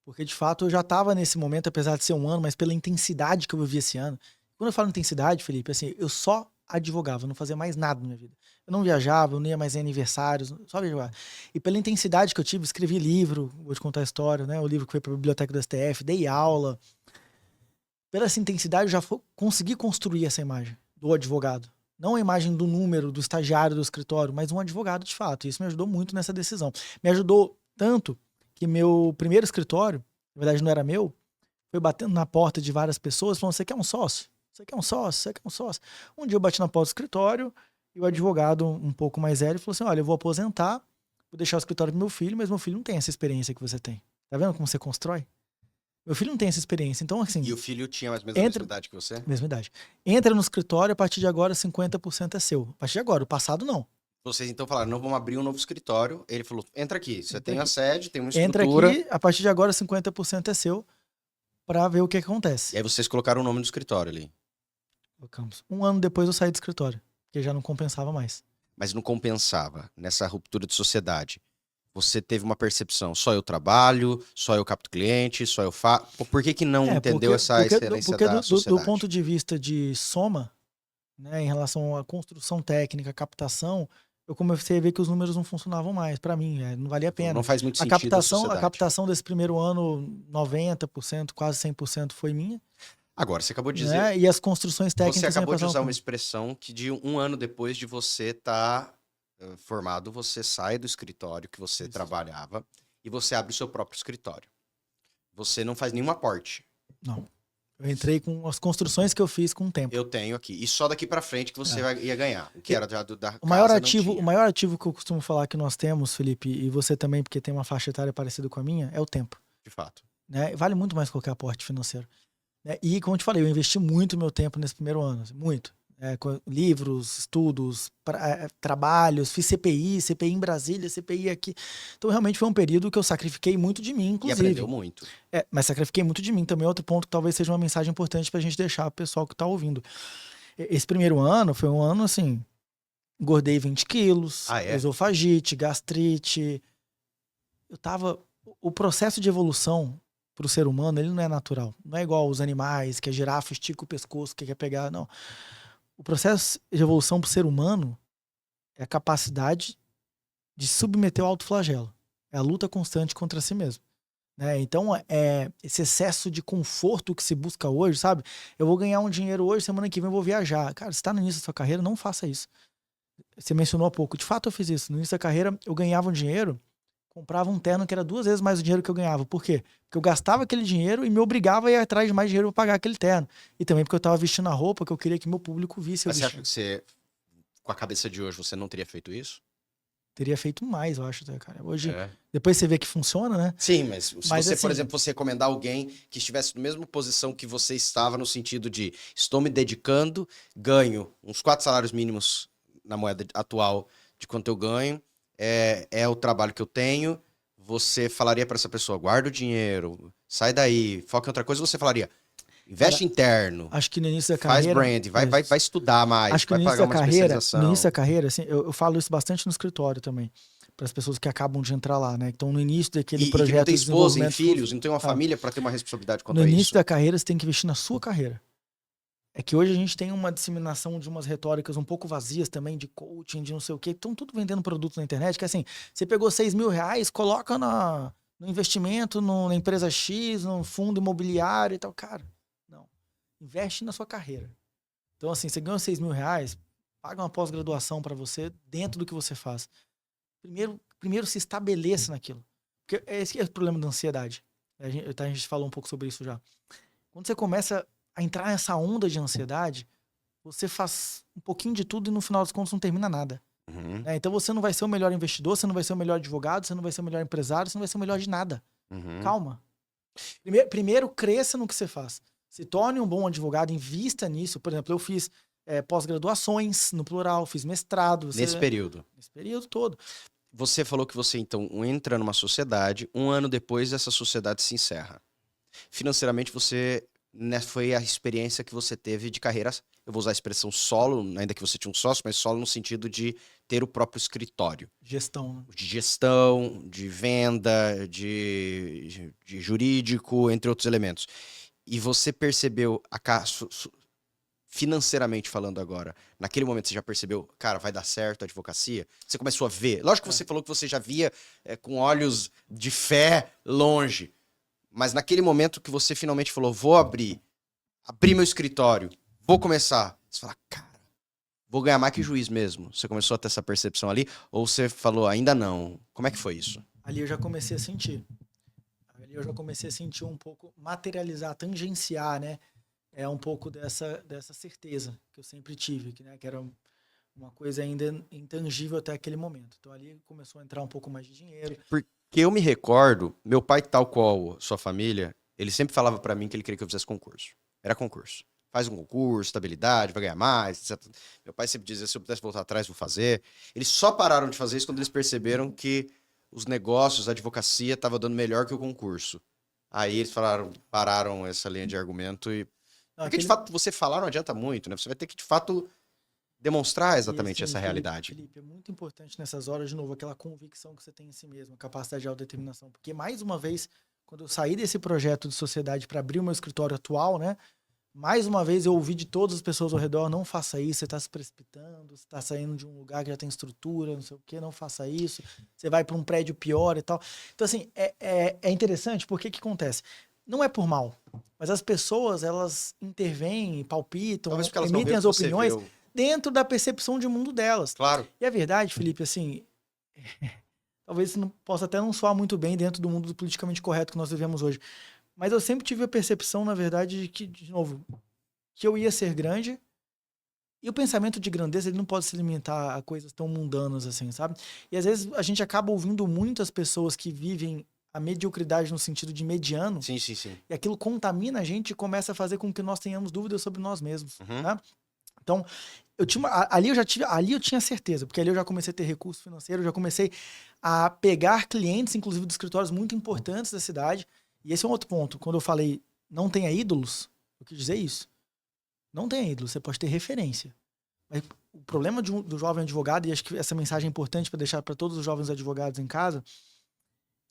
Porque, de fato, eu já estava nesse momento, apesar de ser um ano, mas pela intensidade que eu vivi esse ano. Quando eu falo intensidade, Felipe, assim, eu só advogava, eu não fazia mais nada na minha vida. Eu não viajava, eu não ia mais em aniversários, só advogava. E pela intensidade que eu tive, escrevi livro, vou te contar a história, né? O livro que foi para a biblioteca do STF, dei aula. Pela essa intensidade, eu já consegui construir essa imagem do advogado. Não a imagem do número, do estagiário do escritório, mas um advogado de fato. E isso me ajudou muito nessa decisão. Me ajudou tanto que meu primeiro escritório, na verdade não era meu, foi batendo na porta de várias pessoas, falando, você quer um sócio? Você quer um sócio? Você quer um sócio? Um dia eu bati na porta do escritório e o advogado, um pouco mais velho, falou assim, olha, eu vou aposentar, vou deixar o escritório pro meu filho, mas meu filho não tem essa experiência que você tem. Tá vendo como você constrói? Meu filho não tem essa experiência, então assim... E o filho tinha mais ou menos a mesma idade que você? Mesma idade. Entra no escritório, a partir de agora 50% é seu. A partir de agora, o passado não. Vocês então falaram, não vamos abrir um novo escritório. Ele falou, entra aqui, você Entra tem a aqui. sede, tem uma Entra estrutura. aqui, a partir de agora 50% é seu, pra ver o que E acontece. aí vocês colocaram o nome do escritório ali. Colocamos. Um ano depois eu saí do escritório, porque já não compensava mais. Mas não compensava nessa ruptura de sociedade. Você teve uma percepção, só eu trabalho, só eu capto cliente, só eu faço. Por que não entendeu essa excelência da do sociedade? ponto de vista de soma, né, em relação à construção técnica, captação, eu comecei a ver que os números não funcionavam mais para mim, não valia a pena. Não faz muito A sentido a captação desse primeiro ano, 90%, quase 100% foi minha. Agora, você acabou de dizer... Né? E as construções técnicas... Você acabou de passavam usar por uma mim. expressão que de um ano depois de você estar formado, você sai do escritório que você Isso. trabalhava e você abre o seu próprio escritório. Você não faz nenhum aporte. Não. Eu entrei com as construções que eu fiz com o tempo. Eu tenho aqui. E só daqui pra frente que você ia ganhar. O que era da O maior casa ativo, não tinha. o maior ativo que eu costumo falar que nós temos, Felipe, e você também, porque tem uma faixa etária parecida com a minha, é o tempo. De fato. Né? Vale muito mais que qualquer aporte financeiro. Né? E, como eu te falei, eu investi muito meu tempo nesse primeiro ano. Muito. Com livros, estudos, trabalhos, fiz CPI em Brasília, CPI aqui. Então, realmente foi um período que eu sacrifiquei muito de mim, E inclusive. aprendeu muito. Mas sacrifiquei muito de mim também. Outro ponto que talvez seja uma mensagem importante pra gente deixar pro pessoal que tá ouvindo. Esse primeiro ano foi um ano, assim, engordei 20 quilos, esofagite, gastrite. O processo de evolução pro ser humano, ele não é natural. Não é igual aos animais, que a girafa estica o pescoço, que quer pegar, não. O processo de evolução pro ser humano é a capacidade de submeter o autoflagelo. É a luta constante contra si mesmo. Né? Então, esse excesso de conforto que se busca hoje, sabe? Eu vou ganhar um dinheiro hoje, semana que vem eu vou viajar. Cara, se tá no início da sua carreira, não faça isso. Você mencionou há pouco. De fato, eu fiz isso. No início da carreira, eu ganhava um dinheiro, comprava um terno que era 2 vezes mais o dinheiro que eu ganhava. Por quê? Porque eu gastava aquele dinheiro e me obrigava a ir atrás de mais dinheiro para pagar aquele terno. E também porque eu tava vestindo a roupa que eu queria que meu público visse. Mas você acha que você, com a cabeça de hoje, você não teria feito isso? Teria feito mais, eu acho, cara. Hoje, depois você vê que funciona, né? Sim, mas se você, assim, por exemplo, fosse recomendar alguém que estivesse na mesma posição que você estava, no sentido de estou me dedicando, ganho uns 4 salários mínimos na moeda atual de quanto eu ganho, é o trabalho que eu tenho, você falaria para essa pessoa, guarda o dinheiro, sai daí, foca em outra coisa, ou você falaria, investe interno, Acho que no início da faz carreira. brand, vai estudar mais, Acho que vai no início pagar da uma carreira, especialização. assim, eu falo isso bastante no escritório também, para as pessoas que acabam de entrar lá, né? Que estão no início daquele E que não projeto tem de esposa, nem desenvolvimento. filhos, não tem uma Ah, família para ter uma responsabilidade no quanto a início isso. da carreira, você tem que investir na sua carreira. É que hoje a gente tem uma disseminação de umas retóricas um pouco vazias também, de coaching, de não sei o quê. Estão tudo vendendo produto na internet, que assim, você pegou 6 mil reais, coloca no investimento, na empresa X, no fundo imobiliário e tal. Cara, não. Investe na sua carreira. Então, assim, você ganha 6 mil reais, paga uma pós-graduação para você dentro do que você faz. Primeiro se estabeleça naquilo. Porque esse é o problema da ansiedade. A gente falou um pouco sobre isso já. Quando você começa a entrar nessa onda de ansiedade, você faz um pouquinho de tudo e no final das contas não termina nada. Uhum, Né? Então você não vai ser o melhor investidor, você não vai ser o melhor advogado, você não vai ser o melhor empresário, você não vai ser o melhor de nada. uhum. Calma. Primeiro cresça no que você faz. Se torne um bom advogado, invista nisso. Por exemplo, eu fiz pós-graduações, no plural, fiz mestrado. Nesse período. Nesse período todo. Você falou que você, então, entra numa sociedade, um ano depois essa sociedade se encerra. Financeiramente, você, né, foi a experiência que você teve de carreira, eu vou usar a expressão solo, ainda que você tinha um sócio, mas solo no sentido de ter o próprio escritório. Gestão, né? De gestão, de venda, de jurídico, entre outros elementos. E você percebeu, financeiramente falando agora, naquele momento você já percebeu, cara, vai dar certo a advocacia? Você começou a ver. Lógico que você falou que você já via com olhos de fé longe. Mas naquele momento que você finalmente falou, vou abrir meu escritório, vou começar. Você fala, cara, vou ganhar mais que juiz mesmo. Você começou a ter essa percepção ali? Ou você falou, ainda não? Como é que foi isso? Ali eu já comecei a sentir. Ali eu já comecei a sentir um pouco, materializar, tangenciar, né? Um pouco dessa certeza que eu sempre tive, né? Que era uma coisa ainda intangível até aquele momento. Então ali começou a entrar um pouco mais de dinheiro. Porque eu me recordo, meu pai, tal qual sua família, ele sempre falava pra mim que ele queria que eu fizesse concurso. Era concurso. Faz um concurso, estabilidade, vai ganhar mais, etc. Meu pai sempre dizia, se eu pudesse voltar atrás, vou fazer. Eles só pararam de fazer isso quando eles perceberam que os negócios, a advocacia, estava dando melhor que o concurso. Aí eles pararam essa linha de argumento e... Não, Porque, de fato, você falar não adianta muito, né? Você vai ter que, de fato, demonstrar e exatamente assim, essa realidade. Felipe, é muito importante nessas horas, de novo, aquela convicção que você tem em si mesmo, a capacidade de autodeterminação. Porque, mais uma vez, quando eu saí desse projeto de sociedade para abrir o meu escritório atual, né? Mais uma vez eu ouvi de todas as pessoas ao redor, não faça isso, você está se precipitando, você está saindo de um lugar que já tem estrutura, não sei o que, não faça isso, você vai para um prédio pior e tal. Então, assim, é interessante porque que acontece? Não é por mal, mas as pessoas, elas intervêm, palpitam, Talvez porque elas não emitem veem o as que você opiniões viu. dentro da percepção de mundo delas. Claro. E a verdade, Felipe, assim, talvez isso não possa até não soar muito bem dentro do mundo do politicamente correto que nós vivemos hoje. Mas eu sempre tive a percepção, na verdade, de que, de novo, que eu ia ser grande. E o pensamento de grandeza, ele não pode se limitar a coisas tão mundanas assim, sabe? E às vezes a gente acaba ouvindo muitas pessoas que vivem a mediocridade no sentido de mediano, Sim, sim, sim. e aquilo contamina a gente e começa a fazer com que nós tenhamos dúvidas sobre nós mesmos, Uhum. né? Então, ali eu tinha certeza, porque ali eu já comecei a ter recurso financeiro, eu já comecei a pegar clientes, inclusive de escritórios muito importantes da cidade. E esse é um outro ponto. Quando eu falei não tenha ídolos, eu quis dizer isso. Não tenha ídolos, você pode ter referência. Mas o problema do jovem advogado, e acho que essa mensagem é importante para deixar para todos os jovens advogados em casa,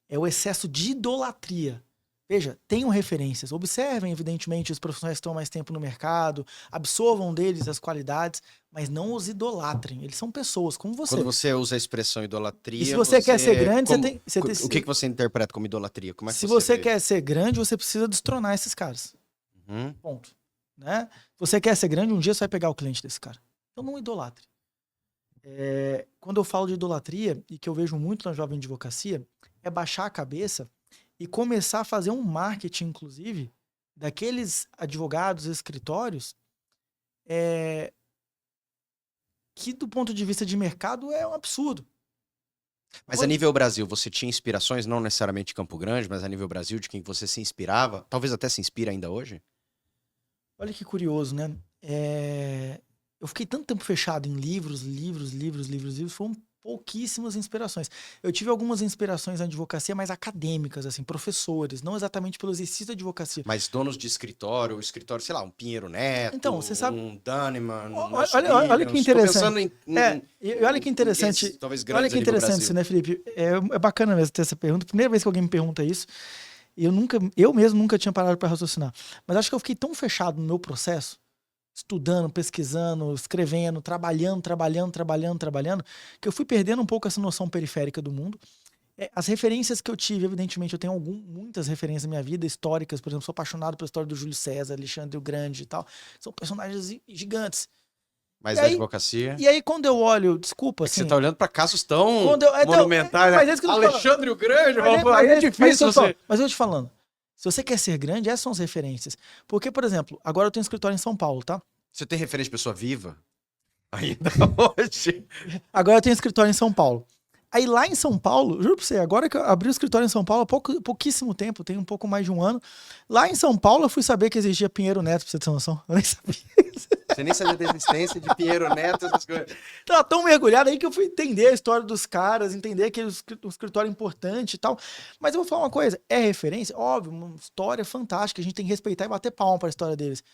é o excesso de idolatria. Veja, tenham referências, observem, evidentemente, os profissionais que estão há mais tempo no mercado, absorvam deles as qualidades, mas não os idolatrem. Eles são pessoas como você. Quando você usa a expressão E idolatria, se você quer ser grande, como, você tem o que você interpreta como idolatria? Como é que se você você vê? quer ser grande, você precisa destronar esses caras. Uhum. Ponto. Né? Se você quer ser grande, um dia você vai pegar o cliente desse cara. Então não idolatre. Quando eu falo de idolatria, e que eu vejo muito na jovem advocacia, é baixar a cabeça e começar a fazer um marketing, inclusive, daqueles advogados, escritórios, que do ponto de vista de mercado é um absurdo. Mas a nível Brasil, você tinha inspirações, não necessariamente de Campo Grande, mas a nível Brasil, de quem você se inspirava? Talvez até se inspira ainda hoje? Olha que curioso, né? Eu fiquei tanto tempo fechado em livros, pouquíssimas inspirações. Eu tive algumas inspirações na advocacia, mais acadêmicas, assim, professores, não exatamente pelo exercício da advocacia. Mas donos de escritório, sei lá, um Pinheiro Neto, Então, você sabe, um Dahnemann, um Nelson olha que Williams. Tô interessante. pensando E olha que interessante, cases, talvez olha grandes que a nível interessante Brasil. isso, né, Felipe? É bacana mesmo ter essa pergunta. Primeira vez que alguém me pergunta isso, eu mesmo nunca tinha parado para raciocinar. Mas acho que eu fiquei tão fechado no meu processo, estudando, pesquisando, escrevendo, trabalhando, que eu fui perdendo um pouco essa noção periférica do mundo. As referências que eu tive, evidentemente, eu tenho muitas referências na minha vida, históricas, por exemplo, sou apaixonado pela história do Júlio César, Alexandre o Grande e tal. São personagens gigantes. Mas E da aí, advocacia... e aí, quando eu olho, desculpa, É que assim... você tá olhando para casos tão então, monumentais, mas né? é isso que eu tô te falando. Alexandre o Grande, Mas aí é difícil você... Mas eu te falando, se você quer ser grande, essas são as referências. Porque, por exemplo, agora eu tenho um escritório em São Paulo, tá? Você tem referência de pessoa viva? Ainda hoje? Agora eu tenho um escritório em São Paulo. Aí lá em São Paulo, juro pra você, agora que eu abri o escritório em São Paulo há pouquíssimo tempo, tem um pouco mais de um ano. Lá em São Paulo eu fui saber que existia Pinheiro Neto, pra você ter noção. Eu nem sabia. Você nem sabia da existência de Pinheiro Neto, essas coisas. Tava tão mergulhado aí que eu fui entender a história dos caras, entender que o escritório é importante e tal. Mas eu vou falar uma coisa, é referência? Óbvio, uma história fantástica, a gente tem que respeitar e bater palma pra história deles.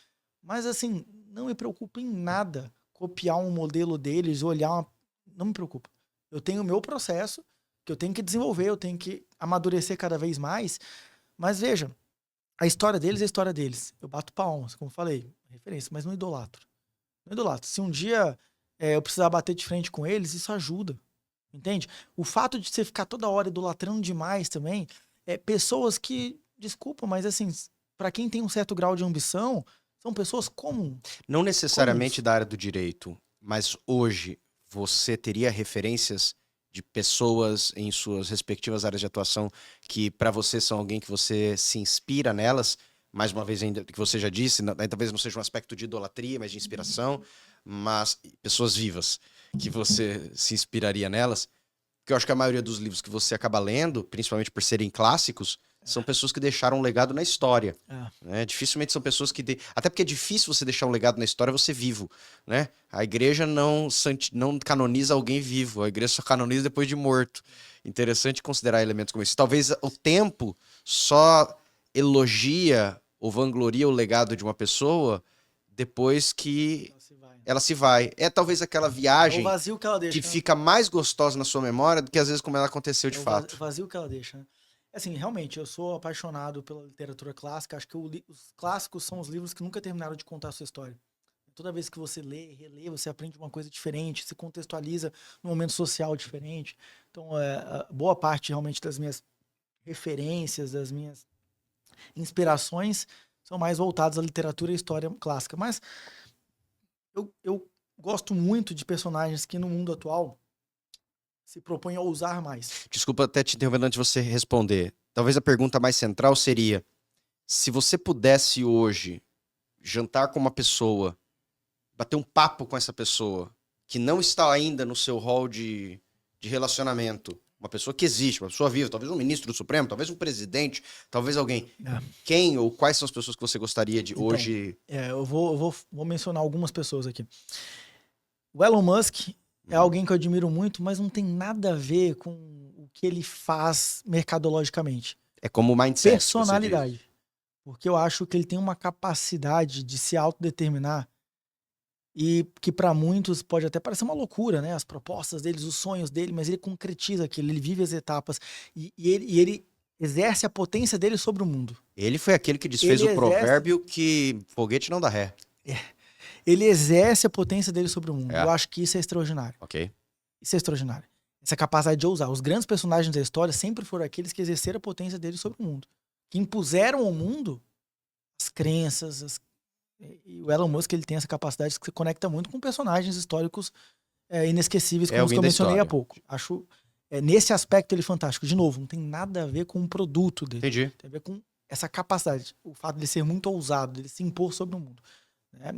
Mas assim, não me preocupa em nada copiar um modelo deles, não me preocupa. Eu tenho o meu processo, que eu tenho que desenvolver, eu tenho que amadurecer cada vez mais. Mas veja, a história deles é a história deles. Eu bato palmas, como eu falei, referência, mas não idolatro. Não idolatro. Se um dia eu precisar bater de frente com eles, isso ajuda. Entende? O fato de você ficar toda hora idolatrando demais também, pessoas que, desculpa, mas assim, para quem tem um certo grau de ambição, são pessoas comuns. Não necessariamente da área do direito, mas hoje você teria referências de pessoas em suas respectivas áreas de atuação que para você são alguém que você se inspira nelas, mais uma vez ainda que você já disse, talvez não seja um aspecto de idolatria, mas de inspiração, mas pessoas vivas que você se inspiraria nelas, porque eu acho que a maioria dos livros que você acaba lendo, principalmente por serem clássicos, são pessoas que deixaram um legado na história. Né? Dificilmente são pessoas que... Até porque é difícil você deixar um legado na história você vivo. Né? A igreja não canoniza alguém vivo. A igreja só canoniza depois de morto. Interessante considerar elementos como esse. Talvez o tempo só elogia ou vangloria o legado de uma pessoa depois que ela se vai. É talvez aquela viagem o vazio que ela deixa, que fica mais gostosa na sua memória do que às vezes como ela aconteceu de fato. O vazio que ela deixa, né? Assim, realmente, eu sou apaixonado pela literatura clássica. Acho que os clássicos são os livros que nunca terminaram de contar a sua história. Toda vez que você lê, relê, você aprende uma coisa diferente, se contextualiza num momento social diferente. Então, boa parte realmente das minhas referências, das minhas inspirações são mais voltadas à literatura e história clássica. Mas eu gosto muito de personagens que no mundo atual se propõem a ousar mais. Desculpa até te interrompendo antes de você responder. Talvez a pergunta mais central seria: se você pudesse hoje jantar com uma pessoa, bater um papo com essa pessoa, que não está ainda no seu hall de relacionamento, uma pessoa que existe, uma pessoa viva, talvez um ministro do Supremo, talvez um presidente, talvez alguém. Quem ou quais são as pessoas que você gostaria de hoje... Eu vou mencionar algumas pessoas aqui. O Elon Musk é alguém que eu admiro muito, mas não tem nada a ver com o que ele faz mercadologicamente. É como o mindset. Personalidade. Porque eu acho que ele tem uma capacidade de se autodeterminar e que para muitos pode até parecer uma loucura, né? As propostas deles, os sonhos dele, mas ele concretiza aquilo, ele vive as etapas e ele exerce a potência dele sobre o mundo. Ele foi aquele que desfez o provérbio que foguete não dá ré. Ele exerce a potência dele sobre o mundo. Eu acho que isso é extraordinário. Ok. Isso é extraordinário. Essa capacidade de ousar. Os grandes personagens da história sempre foram aqueles que exerceram a potência deles sobre o mundo. Que impuseram ao mundo as crenças. E o Elon Musk ele tem essa capacidade que se conecta muito com personagens históricos inesquecíveis, como os que eu mencionei há pouco. Acho, nesse aspecto ele fantástico. De novo, não tem nada a ver com o produto dele. Entendi. Tem a ver com essa capacidade. O fato de ele ser muito ousado, de ele se impor sobre o mundo.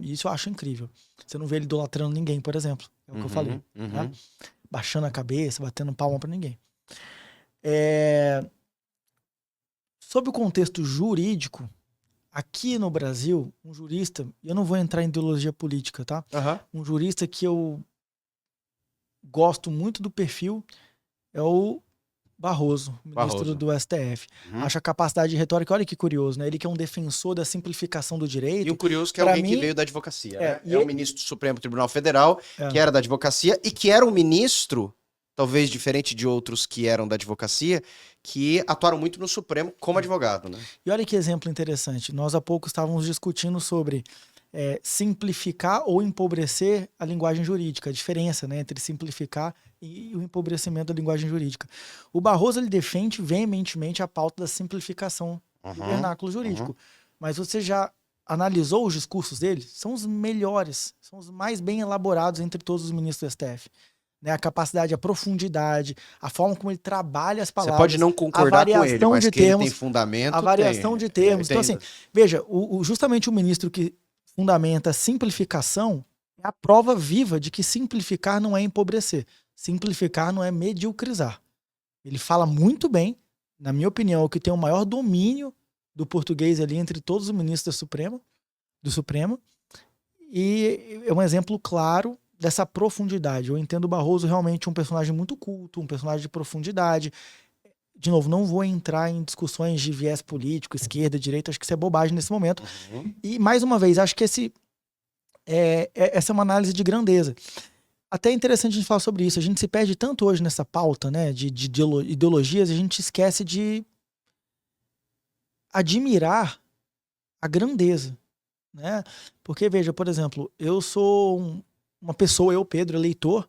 Isso eu acho incrível. Você não vê ele idolatrando ninguém, por exemplo. É o que eu falei. Né? Baixando a cabeça, batendo palma pra ninguém. Sob o contexto jurídico, aqui no Brasil, um jurista, eu não vou entrar em ideologia política, tá? Um jurista que eu gosto muito do perfil é o Barroso, ministro Barroso. do STF. Acho a capacidade de retórica, olha que curioso, né? Ele que é um defensor da simplificação do direito. E o curioso que é pra alguém que mim, veio da advocacia, né? e É o ministro do Supremo Tribunal Federal, É. que era da advocacia e que era um ministro, talvez diferente de outros que eram da advocacia, que atuaram muito no Supremo como advogado, né? E olha que exemplo interessante. Nós há pouco estávamos discutindo sobre simplificar ou empobrecer a linguagem jurídica, a diferença, né, entre simplificar e o empobrecimento da linguagem jurídica. O Barroso ele defende veementemente a pauta da simplificação do vernáculo jurídico. Mas você já analisou os discursos dele? São os melhores, são os mais bem elaborados entre todos os ministros do STF. Né, a capacidade, a profundidade, a forma como ele trabalha as palavras. Você pode não concordar com ele, mas que ele tem fundamento. A variação de termos. Então, assim, veja, justamente o ministro que fundamenta a simplificação é a prova viva de que simplificar não é empobrecer. Simplificar não é mediocrizar. Ele fala muito bem, na minha opinião, é o que tem o maior domínio do português ali entre todos os ministros do Supremo. E é um exemplo claro dessa profundidade. Eu entendo o Barroso realmente um personagem muito culto, um personagem de profundidade. De novo, não vou entrar em discussões de viés político, esquerda, direita, acho que isso é bobagem nesse momento. E, mais uma vez, acho que essa é uma análise de grandeza. Até é interessante a gente falar sobre isso. A gente se perde tanto hoje nessa pauta, né, de ideologias, a gente esquece de admirar a grandeza, né? Porque, veja, por exemplo, eu sou uma pessoa, eu, Pedro, eleitor,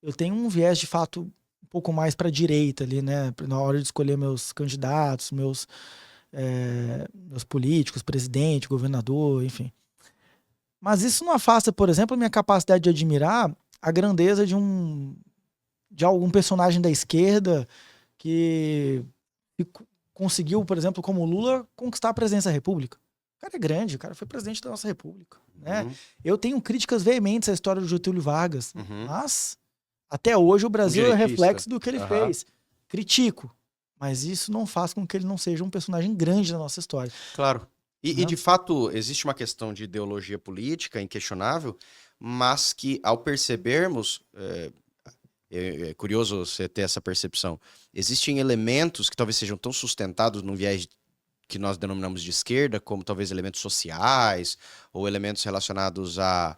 eu tenho um viés, de fato, um pouco mais para a direita ali, né? Na hora de escolher meus candidatos, meus políticos, presidente, governador, enfim. Mas isso não afasta, por exemplo, a minha capacidade de admirar a grandeza de algum personagem da esquerda que conseguiu, por exemplo, como o Lula, conquistar a presidência da República. O cara é grande, o cara foi presidente da nossa República. Né? Eu tenho críticas veementes à história do Getúlio Vargas, mas até hoje o Brasil é reflexo do que ele fez. Critico, mas isso não faz com que ele não seja um personagem grande da nossa história. Claro. E de fato, existe uma questão de ideologia política inquestionável, mas que ao percebermos, é curioso você ter essa percepção, existem elementos que talvez sejam tão sustentados num viés que nós denominamos de esquerda, como talvez elementos sociais, ou elementos relacionados a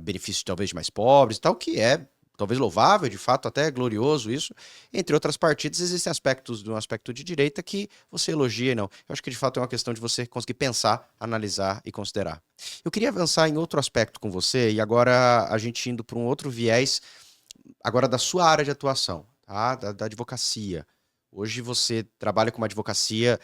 benefícios talvez de mais pobres e tal, que é talvez louvável, de fato, até glorioso isso. Entre outras partidas, existem aspectos de um aspecto de direita que você elogia e não. Eu acho que, de fato, é uma questão de você conseguir pensar, analisar e considerar. Eu queria avançar em outro aspecto com você, e agora a gente indo para um outro viés, agora da sua área de atuação, tá? Da advocacia. Hoje você trabalha com uma advocacia,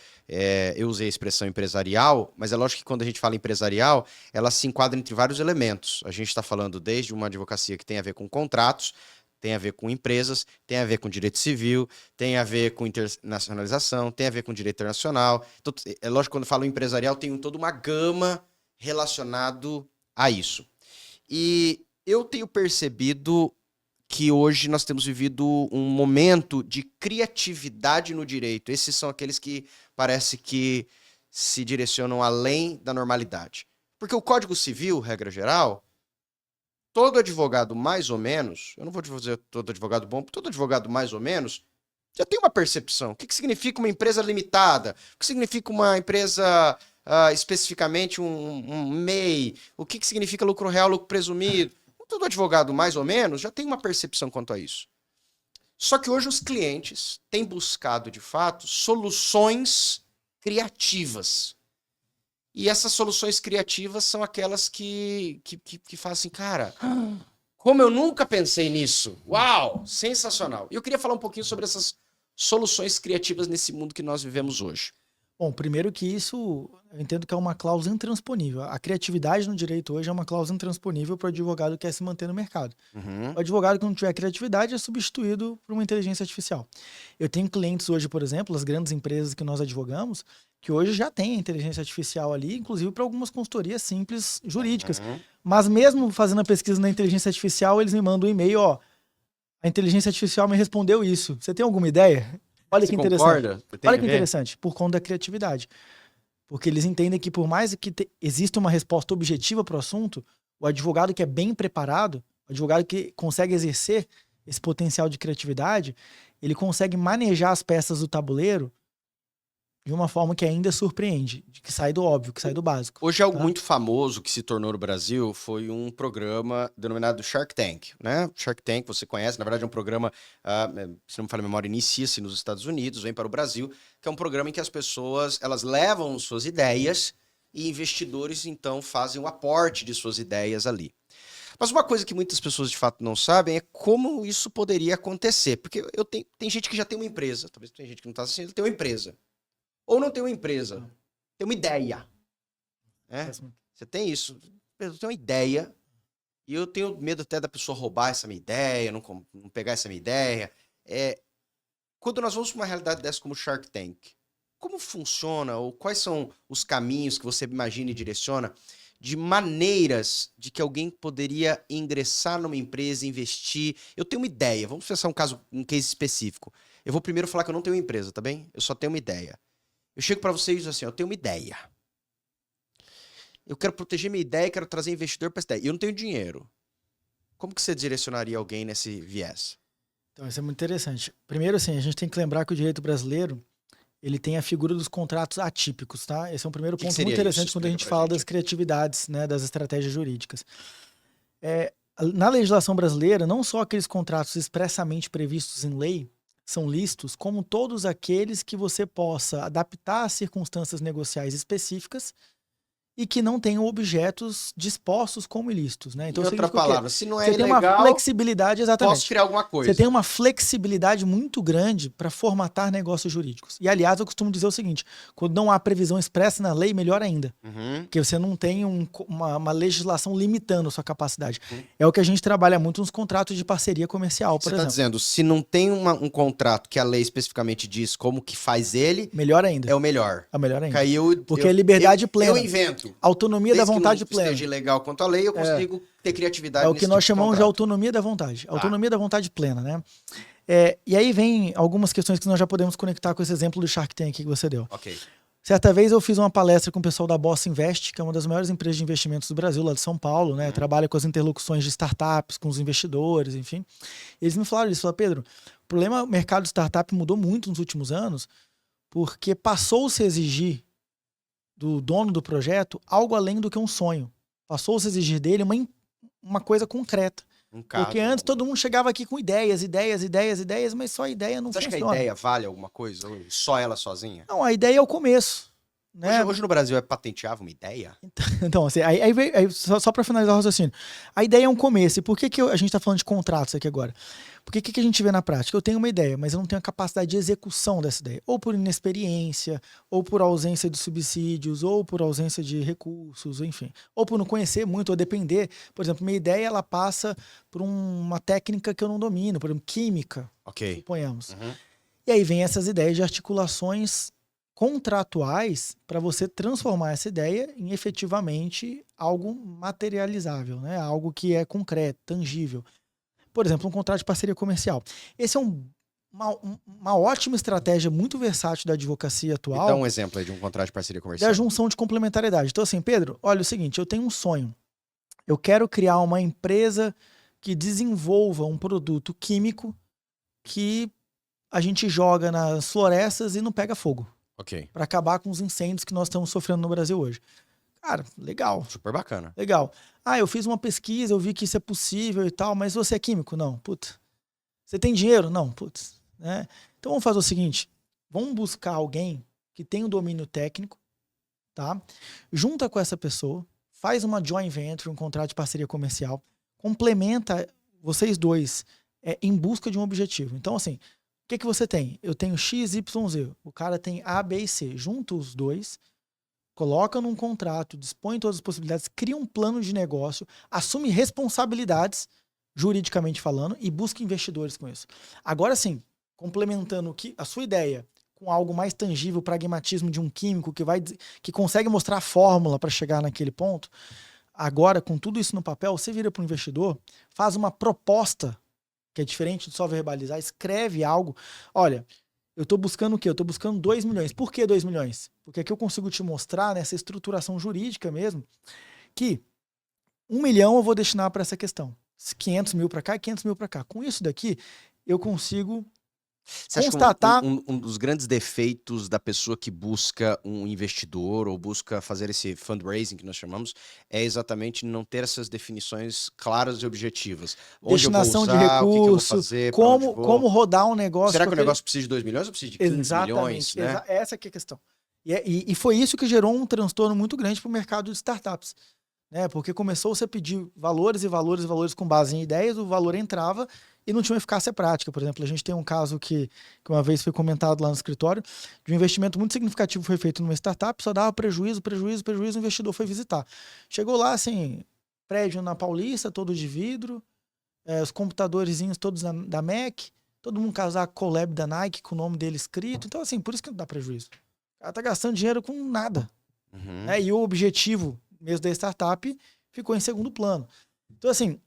eu usei a expressão empresarial, mas é lógico que quando a gente fala empresarial, ela se enquadra entre vários elementos. A gente está falando desde uma advocacia que tem a ver com contratos, tem a ver com empresas, tem a ver com direito civil, tem a ver com internacionalização, tem a ver com direito internacional. Então, é lógico que quando eu falo empresarial, tem toda uma gama relacionado a isso. E eu tenho percebido que hoje nós temos vivido um momento de criatividade no direito. Esses são aqueles que parece que se direcionam além da normalidade. Porque o Código Civil, regra geral, todo advogado mais ou menos, eu não vou dizer todo advogado bom, todo advogado mais ou menos, já tem uma percepção. O que significa uma empresa limitada? O que significa uma empresa, especificamente um MEI? O que significa lucro real, lucro presumido? Todo advogado, mais ou menos, já tem uma percepção quanto a isso. Só que hoje os clientes têm buscado, de fato, soluções criativas. E essas soluções criativas são aquelas que fazem assim, cara, como eu nunca pensei nisso. Uau, sensacional. E eu queria falar um pouquinho sobre essas soluções criativas nesse mundo que nós vivemos hoje. Bom, primeiro que isso, eu entendo que é uma cláusula intransponível. A criatividade no direito hoje é uma cláusula intransponível para o advogado que quer se manter no mercado. O advogado que não tiver criatividade é substituído por uma inteligência artificial. Eu tenho clientes hoje, por exemplo, as grandes empresas que nós advogamos, que hoje já tem a inteligência artificial ali, inclusive para algumas consultorias simples jurídicas. Mas mesmo fazendo a pesquisa na inteligência artificial, eles me mandam um e-mail, ó, a inteligência artificial me respondeu isso. Você tem alguma ideia? Olha que interessante. Concorda? Olha que interessante, por conta da criatividade. Porque eles entendem que por mais que exista uma resposta objetiva para o assunto, o advogado que é bem preparado, o advogado que consegue exercer esse potencial de criatividade, ele consegue manejar as peças do tabuleiro de uma forma que ainda surpreende, que sai do óbvio, que sai do básico. Hoje algo tá? muito famoso que se tornou no Brasil foi um programa denominado Shark Tank, né? Shark Tank, você conhece, na verdade é um programa, se não me falha a memória, inicia-se nos Estados Unidos, vem para o Brasil, que é um programa em que as pessoas, elas levam suas ideias e investidores, então, fazem o aporte de suas ideias ali. Mas uma coisa que muitas pessoas de fato não sabem é como isso poderia acontecer. Porque tem gente que já tem uma empresa, talvez tem gente que não está assistindo, tem uma empresa. Ou não tem uma empresa, tem uma ideia. Né? Você tem isso, eu tenho uma ideia e eu tenho medo até da pessoa roubar essa minha ideia, não pegar essa minha ideia. Quando nós vamos para uma realidade dessa como Shark Tank, como funciona ou quais são os caminhos que você imagina e direciona de maneiras de que alguém poderia ingressar numa empresa, investir? Eu tenho uma ideia, vamos pensar um case específico. Eu vou primeiro falar que eu não tenho uma empresa, tá bem? Eu só tenho uma ideia. Eu chego para vocês e digo assim, eu tenho uma ideia. Eu quero proteger minha ideia, quero trazer investidor para essa ideia. Eu não tenho dinheiro. Como que você direcionaria alguém nesse viés? Então, isso é muito interessante. Primeiro, assim, a gente tem que lembrar que o direito brasileiro, ele tem a figura dos contratos atípicos, tá? Esse é um primeiro ponto muito interessante quando a gente fala das criatividades, né, das estratégias jurídicas. Na legislação brasileira, não só aqueles contratos expressamente previstos em lei são lícitos, como todos aqueles que você possa adaptar às circunstâncias negociais específicas e que não tenham objetos dispostos como ilícitos, né? Então, em outra palavra, se não é você ilegal, tem uma flexibilidade, exatamente. Posso criar alguma coisa. Você tem uma flexibilidade muito grande para formatar negócios jurídicos. E, aliás, eu costumo dizer o seguinte, quando não há previsão expressa na lei, melhor ainda. Porque você não tem uma legislação limitando a sua capacidade. É o que a gente trabalha muito nos contratos de parceria comercial, por exemplo. Você está dizendo, se não tem um contrato que a lei especificamente diz como que faz ele, melhor ainda. É o melhor. É o melhor ainda. Porque é liberdade plena. Eu invento. Autonomia da vontade plena. Se esteja legal quanto à lei, eu consigo ter criatividade. É o que nós chamamos de autonomia da vontade. Autonomia da vontade plena, né? E aí vem algumas questões que nós já podemos conectar com esse exemplo do Shark Tank que você deu. Ok. Certa vez eu fiz uma palestra com o pessoal da Bossa Invest, que é uma das maiores empresas de investimentos do Brasil, lá de São Paulo, né? Trabalha com as interlocuções de startups, com os investidores, enfim. Eles me falaram isso, falaram, Pedro, o problema do mercado de startup mudou muito nos últimos anos, porque passou-se a exigir do dono do projeto algo além do que um sonho. Passou-se a exigir dele uma coisa concreta. Porque antes todo mundo chegava aqui com ideias, mas só a ideia não funciona. Você acha que a ideia vale alguma coisa? Ou só ela sozinha? Não, a ideia é o começo. Né? Hoje no Brasil é patenteável uma ideia? Então assim, aí só para finalizar o raciocínio. A ideia é um começo. E por que a gente está falando de contratos aqui agora? Porque o que a gente vê na prática? Eu tenho uma ideia, mas eu não tenho a capacidade de execução dessa ideia. Ou por inexperiência, ou por ausência de subsídios, ou por ausência de recursos, enfim. Ou por não conhecer muito, ou depender. Por exemplo, minha ideia ela passa por uma técnica que eu não domino, por exemplo, química, suponhamos. E aí vem essas ideias de articulações contratuais para você transformar essa ideia em efetivamente algo materializável, né? Algo que é concreto, tangível. Por exemplo, um contrato de parceria comercial. Esse é uma ótima estratégia, muito versátil da advocacia atual. Dá um exemplo aí de um contrato de parceria comercial. Da junção de complementariedade. Então assim, Pedro, olha o seguinte, eu tenho um sonho. Eu quero criar uma empresa que desenvolva um produto químico que a gente joga nas florestas e não pega fogo. Para acabar com os incêndios que nós estamos sofrendo no Brasil hoje. Cara, legal. Super bacana. Legal. Eu fiz uma pesquisa, eu vi que isso é possível e tal, mas você é químico? Não. Putz. Você tem dinheiro? Não. Putz. Né? Então vamos fazer o seguinte, vamos buscar alguém que tem um domínio técnico, tá? Junta com essa pessoa, faz uma joint venture, um contrato de parceria comercial, complementa vocês dois em busca de um objetivo. Então assim, o que você tem? Eu tenho X, Y, Z. O cara tem A, B e C. Junta os dois, coloca num contrato, dispõe todas as possibilidades, cria um plano de negócio, assume responsabilidades, juridicamente falando, e busca investidores com isso. Agora sim, complementando a sua ideia com algo mais tangível, o pragmatismo de um químico que consegue mostrar a fórmula para chegar naquele ponto, agora, com tudo isso no papel, você vira para o investidor, faz uma proposta que é diferente de só verbalizar, escreve algo. Olha, eu estou buscando o quê? Eu estou buscando 2 milhões. Por que 2 milhões? Porque aqui eu consigo te mostrar, nessa estruturação jurídica mesmo, que 1 milhão eu vou destinar para essa questão. 500 mil para cá e 500 mil para cá. Com isso daqui, eu consigo Você acha que constatar... um dos grandes defeitos da pessoa que busca um investidor ou busca fazer esse fundraising que nós chamamos é exatamente não ter essas definições claras e objetivas? Onde eu vou destinação de usar, o que que eu vou recurso, fazer, para onde como vou? rodar um negócio. Será que o porque- negócio precisa de 2 milhões ou precisa de 15 milhões, Exatamente, né? essa que é a questão. E foi isso que gerou um transtorno muito grande para o mercado de startups. Né? Porque começou a pedir valores e valores e valores com base em ideias, o valor entrava e não tinha uma eficácia prática. Por exemplo, a gente tem um caso que uma vez foi comentado lá no escritório, de um investimento muito significativo que foi feito numa startup, só dava prejuízo, o investidor foi visitar. Chegou lá, assim, prédio na Paulista, todo de vidro, os computadorzinhos todos da Mac, todo mundo com a collab da Nike com o nome dele escrito. Então, assim, por isso que não dá prejuízo. O cara tá gastando dinheiro com nada. Uhum. Né? E o objetivo mesmo da startup ficou em segundo plano. Então, assim,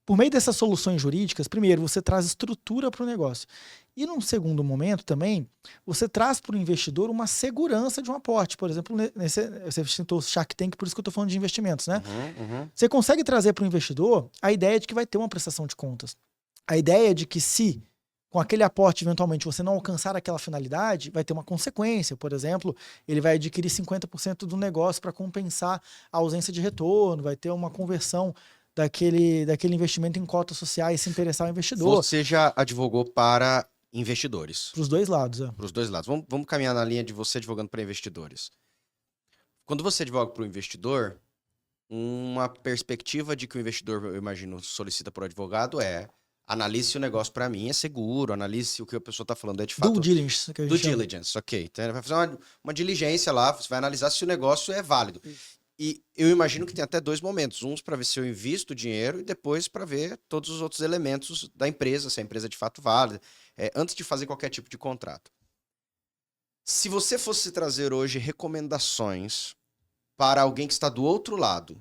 por meio dessas soluções jurídicas, primeiro, você traz estrutura para o negócio. E num segundo momento também, você traz para o investidor uma segurança de um aporte. Por exemplo, você citou o Shark Tank, por isso que eu estou falando de investimentos, né? Uhum. Você consegue trazer para o investidor a ideia de que vai ter uma prestação de contas. A ideia de que se com aquele aporte, eventualmente, você não alcançar aquela finalidade, vai ter uma consequência. Por exemplo, ele vai adquirir 50% do negócio para compensar a ausência de retorno, vai ter uma conversão daquele investimento em cotas sociais se interessar ao investidor. Você já advogou para investidores? Para os dois lados. Para os dois lados. Vamos caminhar na linha de você advogando para investidores. Quando você advoga para o investidor, uma perspectiva de que o investidor, eu imagino, solicita para o advogado analise se o negócio para mim é seguro, analise se o que a pessoa está falando é de fato... Due diligence. Que a gente Due chama. diligence, ok. Então ele vai fazer uma diligência lá, você vai analisar se o negócio é válido. E eu imagino que tem até dois momentos. Uns para ver se eu invisto o dinheiro e depois para ver todos os outros elementos da empresa, se a empresa é de fato válida, antes de fazer qualquer tipo de contrato. Se você fosse trazer hoje recomendações para alguém que está do outro lado,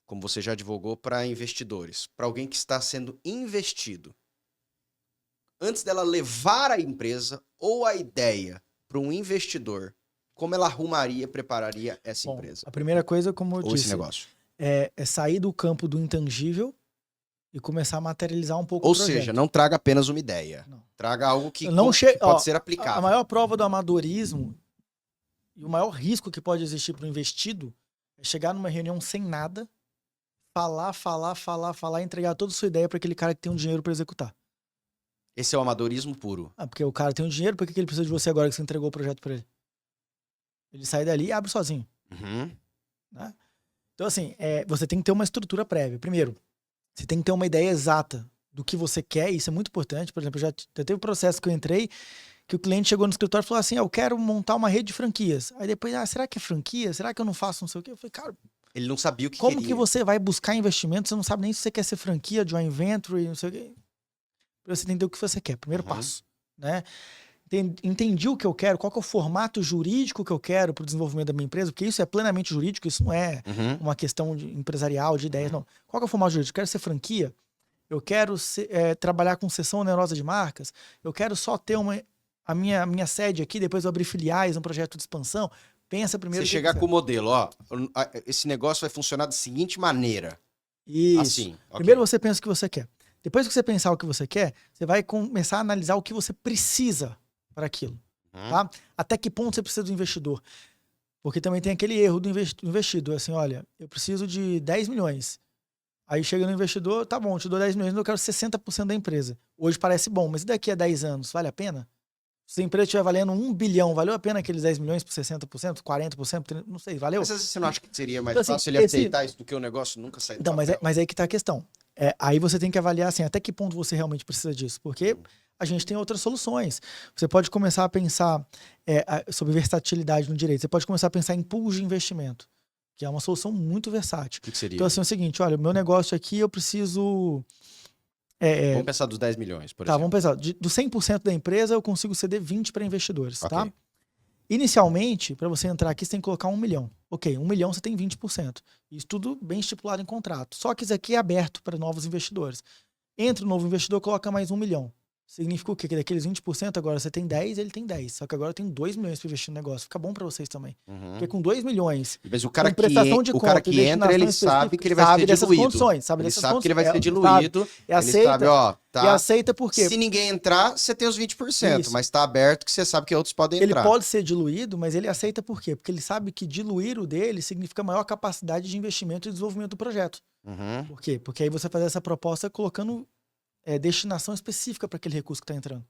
como você já advogou para investidores, para alguém que está sendo investido, antes dela levar a empresa ou a ideia para um investidor, como ela arrumaria, prepararia essa empresa? A primeira coisa, como eu ou disse, esse negócio. É sair do campo do intangível e começar a materializar um pouco Ou o projeto. seja, não traga apenas uma ideia. Não. Traga algo que, Não que pode ó, ser aplicável. A maior prova do amadorismo e o maior risco que pode existir para o investido é chegar numa reunião sem nada, falar, entregar toda a sua ideia para aquele cara que tem um dinheiro para executar. Esse é o amadorismo puro. Porque o cara tem um dinheiro, por que ele precisa de você agora que você entregou o projeto para ele? Ele sai dali e abre sozinho. Uhum. Né? Então, assim, você tem que ter uma estrutura prévia. Primeiro, você tem que ter uma ideia exata do que você quer, e isso é muito importante. Por exemplo, já teve um processo que eu entrei, que o cliente chegou no escritório e falou assim, eu quero montar uma rede de franquias. Aí depois, será que é franquia? Será que eu não faço não sei o quê? Eu falei, cara, ele não sabia o que como queria. que você vai buscar investimento? Você não sabe nem se você quer ser franquia, joint venture, não sei o quê. Pra você entender o que você quer, primeiro passo. Né? Entendi o que eu quero, qual que é o formato jurídico que eu quero para o desenvolvimento da minha empresa, porque isso é plenamente jurídico, isso não é uma questão empresarial, de ideias, não. Qual que é o formato jurídico? Eu quero ser franquia, eu quero trabalhar com cessão onerosa de marcas, eu quero só ter a minha sede aqui, depois eu abrir filiais, um projeto de expansão. Pensa primeiro... Você chegar com o modelo, esse negócio vai funcionar da seguinte maneira. Isso. Assim, okay. Primeiro você pensa o que você quer. Depois que você pensar o que você quer, você vai começar a analisar o que você precisa para aquilo. Tá? Até que ponto você precisa do investidor? Porque também tem aquele erro do investidor. Assim, olha, eu preciso de 10 milhões. Aí chega no investidor, tá bom, eu te dou 10 milhões, mas eu quero 60% da empresa. Hoje parece bom, mas e daqui a 10 anos, vale a pena? Se a empresa estiver valendo 1 bilhão, valeu a pena aqueles 10 milhões por 60%, 40%? Não sei, valeu? Mas você não acha que seria mais então, fácil ele aceitar isso do que o negócio nunca sair do Então, papel? mas aí que tá a questão. Aí você tem que avaliar assim, até que ponto você realmente precisa disso. Porque a gente tem outras soluções. Você pode começar a pensar sobre versatilidade no direito. Você pode começar a pensar em pools de investimento, que é uma solução muito versátil. O que seria? Então, assim, é o seguinte, olha, o meu negócio aqui eu preciso... vamos pensar dos 10 milhões, por exemplo. Vamos pensar. Do 100% da empresa, eu consigo ceder 20 para investidores, Okay. tá? Inicialmente, para você entrar aqui, você tem que colocar 1 milhão. Ok, 1 milhão você tem 20%. Isso tudo bem estipulado em contrato. Só que isso aqui é aberto para novos investidores. Entra um novo investidor, coloca mais 1 milhão. Significa o quê? Que daqueles 20%, agora você tem 10, ele tem 10. Só que agora eu tenho 2 milhões para investir no negócio. Fica bom para vocês também. Porque com 2 milhões, Mas o com cara prestação de o cara conta e que entra, ele destinação sabe que ele específica, vai sabe ser dessas diluído. condições, sabe Ele dessas sabe que ele vai ser condições, diluído. e Ele sabe, ó, e tá. aceita por quê? Se ninguém entrar, você tem os 20%, Isso. mas tá aberto que você sabe que outros podem Ele entrar. pode ser diluído, mas ele aceita por quê? Porque ele sabe que diluir o dele significa maior capacidade de investimento e desenvolvimento do projeto. Por quê? Porque aí você faz essa proposta colocando destinação específica para aquele recurso que está entrando.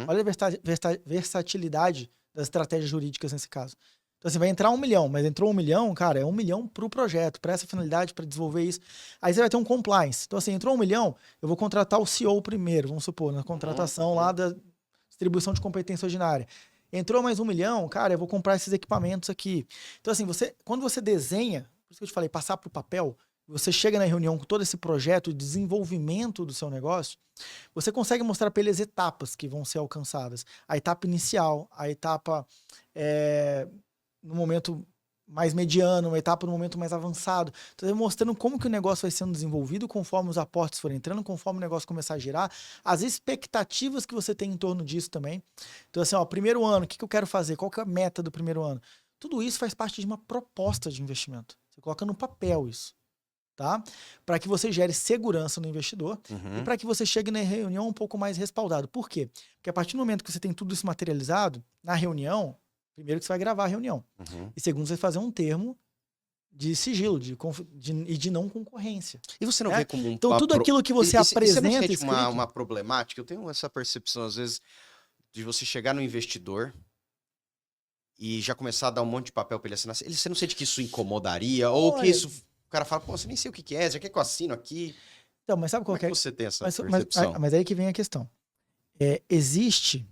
Olha a versatilidade das estratégias jurídicas nesse caso. Então, assim, vai entrar 1 milhão, mas entrou 1 milhão, cara, é 1 milhão para o projeto, para essa finalidade, para desenvolver isso. Aí você vai ter um compliance. Então, assim, entrou 1 milhão, eu vou contratar o CEO primeiro, vamos supor, na contratação lá da distribuição de competência ordinária. Entrou mais 1 milhão, cara, eu vou comprar esses equipamentos aqui. Então, assim, quando você desenha, por isso que eu te falei, passar para o papel, você chega na reunião com todo esse projeto de desenvolvimento do seu negócio, você consegue mostrar para ele as etapas que vão ser alcançadas. A etapa inicial, a etapa no momento mais mediano, uma etapa no momento mais avançado. Então, mostrando como que o negócio vai sendo desenvolvido conforme os aportes forem entrando, conforme o negócio começar a girar, as expectativas que você tem em torno disso também. Então, assim, ó, primeiro ano, o que eu quero fazer? Qual que é a meta do primeiro ano? Tudo isso faz parte de uma proposta de investimento. Você coloca no papel isso. Tá? Para que você gere segurança no investidor e para que você chegue na reunião um pouco mais respaldado. Por quê? Porque a partir do momento que você tem tudo isso materializado, na reunião, primeiro que você vai gravar a reunião. E segundo, você vai fazer um termo de sigilo e de não concorrência. E você não vê como um... Então, tudo aquilo que você apresenta... Você não sente uma problemática? Eu tenho essa percepção, às vezes, de você chegar no investidor e já começar a dar um monte de papel para ele assinar. Você não sente que isso incomodaria? Ou que isso... O cara fala, pô, você nem sei o que é, já quer que eu assino aqui? Então, mas sabe qual Como é que você tem essa percepção? Mas aí que vem a questão. Existe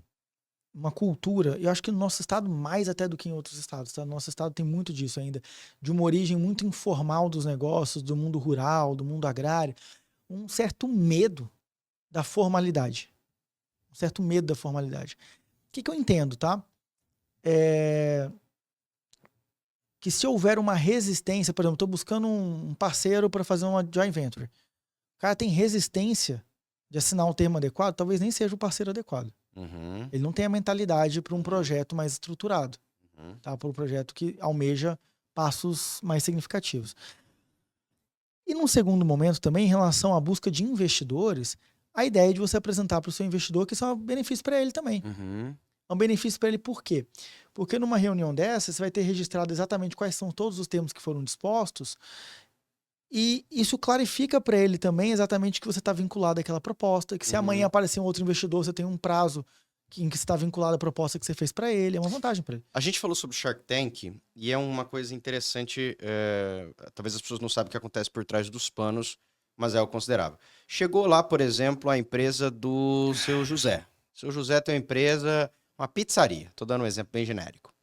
uma cultura, eu acho que no nosso estado mais até do que em outros estados, tá? No nosso estado tem muito disso ainda, de uma origem muito informal dos negócios, do mundo rural, do mundo agrário, um certo medo da formalidade. Um certo medo da formalidade. O que eu entendo, tá? Que se houver uma resistência, por exemplo, estou buscando um parceiro para fazer uma joint venture. O cara tem resistência de assinar um termo adequado, talvez nem seja o parceiro adequado. Ele não tem a mentalidade para um projeto mais estruturado, tá? Para um projeto que almeja passos mais significativos. E num segundo momento também, em relação à busca de investidores, a ideia de você apresentar para o seu investidor que isso é um benefício para ele também. É um benefício para ele por quê? Porque numa reunião dessa, você vai ter registrado exatamente quais são todos os termos que foram dispostos e isso clarifica para ele também exatamente que você está vinculado àquela proposta, que se amanhã aparecer um outro investidor, você tem um prazo em que você está vinculado à proposta que você fez para ele. É uma vantagem para ele. A gente falou sobre Shark Tank e é uma coisa interessante, talvez as pessoas não saibam o que acontece por trás dos panos, mas é algo considerável. Chegou lá, por exemplo, a empresa do seu José. O seu José tem uma empresa... Uma pizzaria, tô dando um exemplo bem genérico.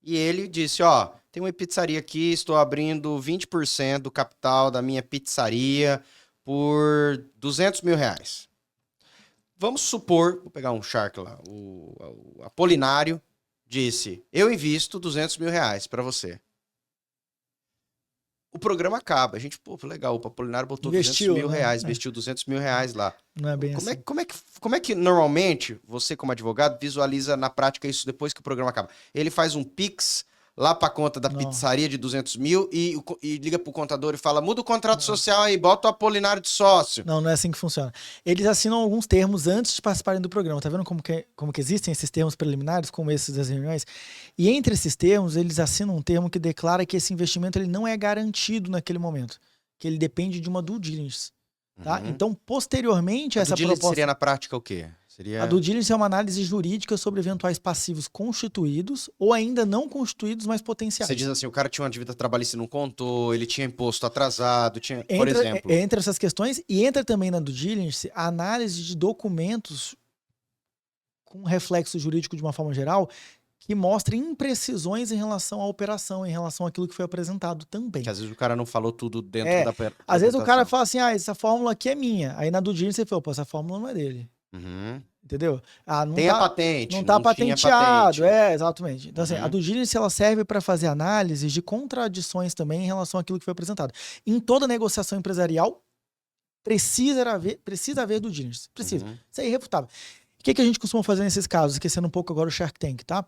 E ele disse, ó, tem uma pizzaria aqui, estou abrindo 20% do capital da minha pizzaria por R$200 mil. Vamos supor, vou pegar um Shark lá, o Apolinário disse, eu invisto R$200 mil para você. O programa acaba. A gente, pô, legal, o Apolinário botou Investiu, 200 mil né? reais, investiu R$200 mil lá. Não é bem assim. Como é que normalmente você, como advogado, visualiza na prática isso depois que o programa acaba? Ele faz um Pix lá para a conta da pizzaria de 200 mil e liga pro contador e fala, muda o contrato social aí, bota o Apolinário de sócio. Não é assim que funciona. Eles assinam alguns termos antes de participarem do programa. Tá vendo como que existem esses termos preliminares, como esses das reuniões? E entre esses termos, eles assinam um termo que declara que esse investimento ele não é garantido naquele momento, que ele depende de uma due diligence. Tá? Então, posteriormente a essa proposta... seria na prática o quê? A due diligence é uma análise jurídica sobre eventuais passivos constituídos ou ainda não constituídos, mas potenciais. Você diz assim, o cara tinha uma dívida trabalhista e não contou, ele tinha imposto atrasado, por exemplo. Entre essas questões, e entra também na due diligence a análise de documentos com reflexo jurídico de uma forma geral que mostra imprecisões em relação à operação, em relação àquilo que foi apresentado também. Que às vezes o cara não falou tudo dentro da apresentação. Às vezes o cara fala assim, essa fórmula aqui é minha. Aí na due diligence você fala, pô, essa fórmula não é dele. Entendeu? Não tem a patente. Não tá patenteado. Patente. Exatamente. Então, assim, a due diligence ela serve para fazer análises de contradições também em relação àquilo que foi apresentado. Em toda negociação empresarial, precisa haver due diligence. Precisa. Isso é irrefutável. O que a gente costuma fazer nesses casos? Esquecendo um pouco agora o Shark Tank, tá?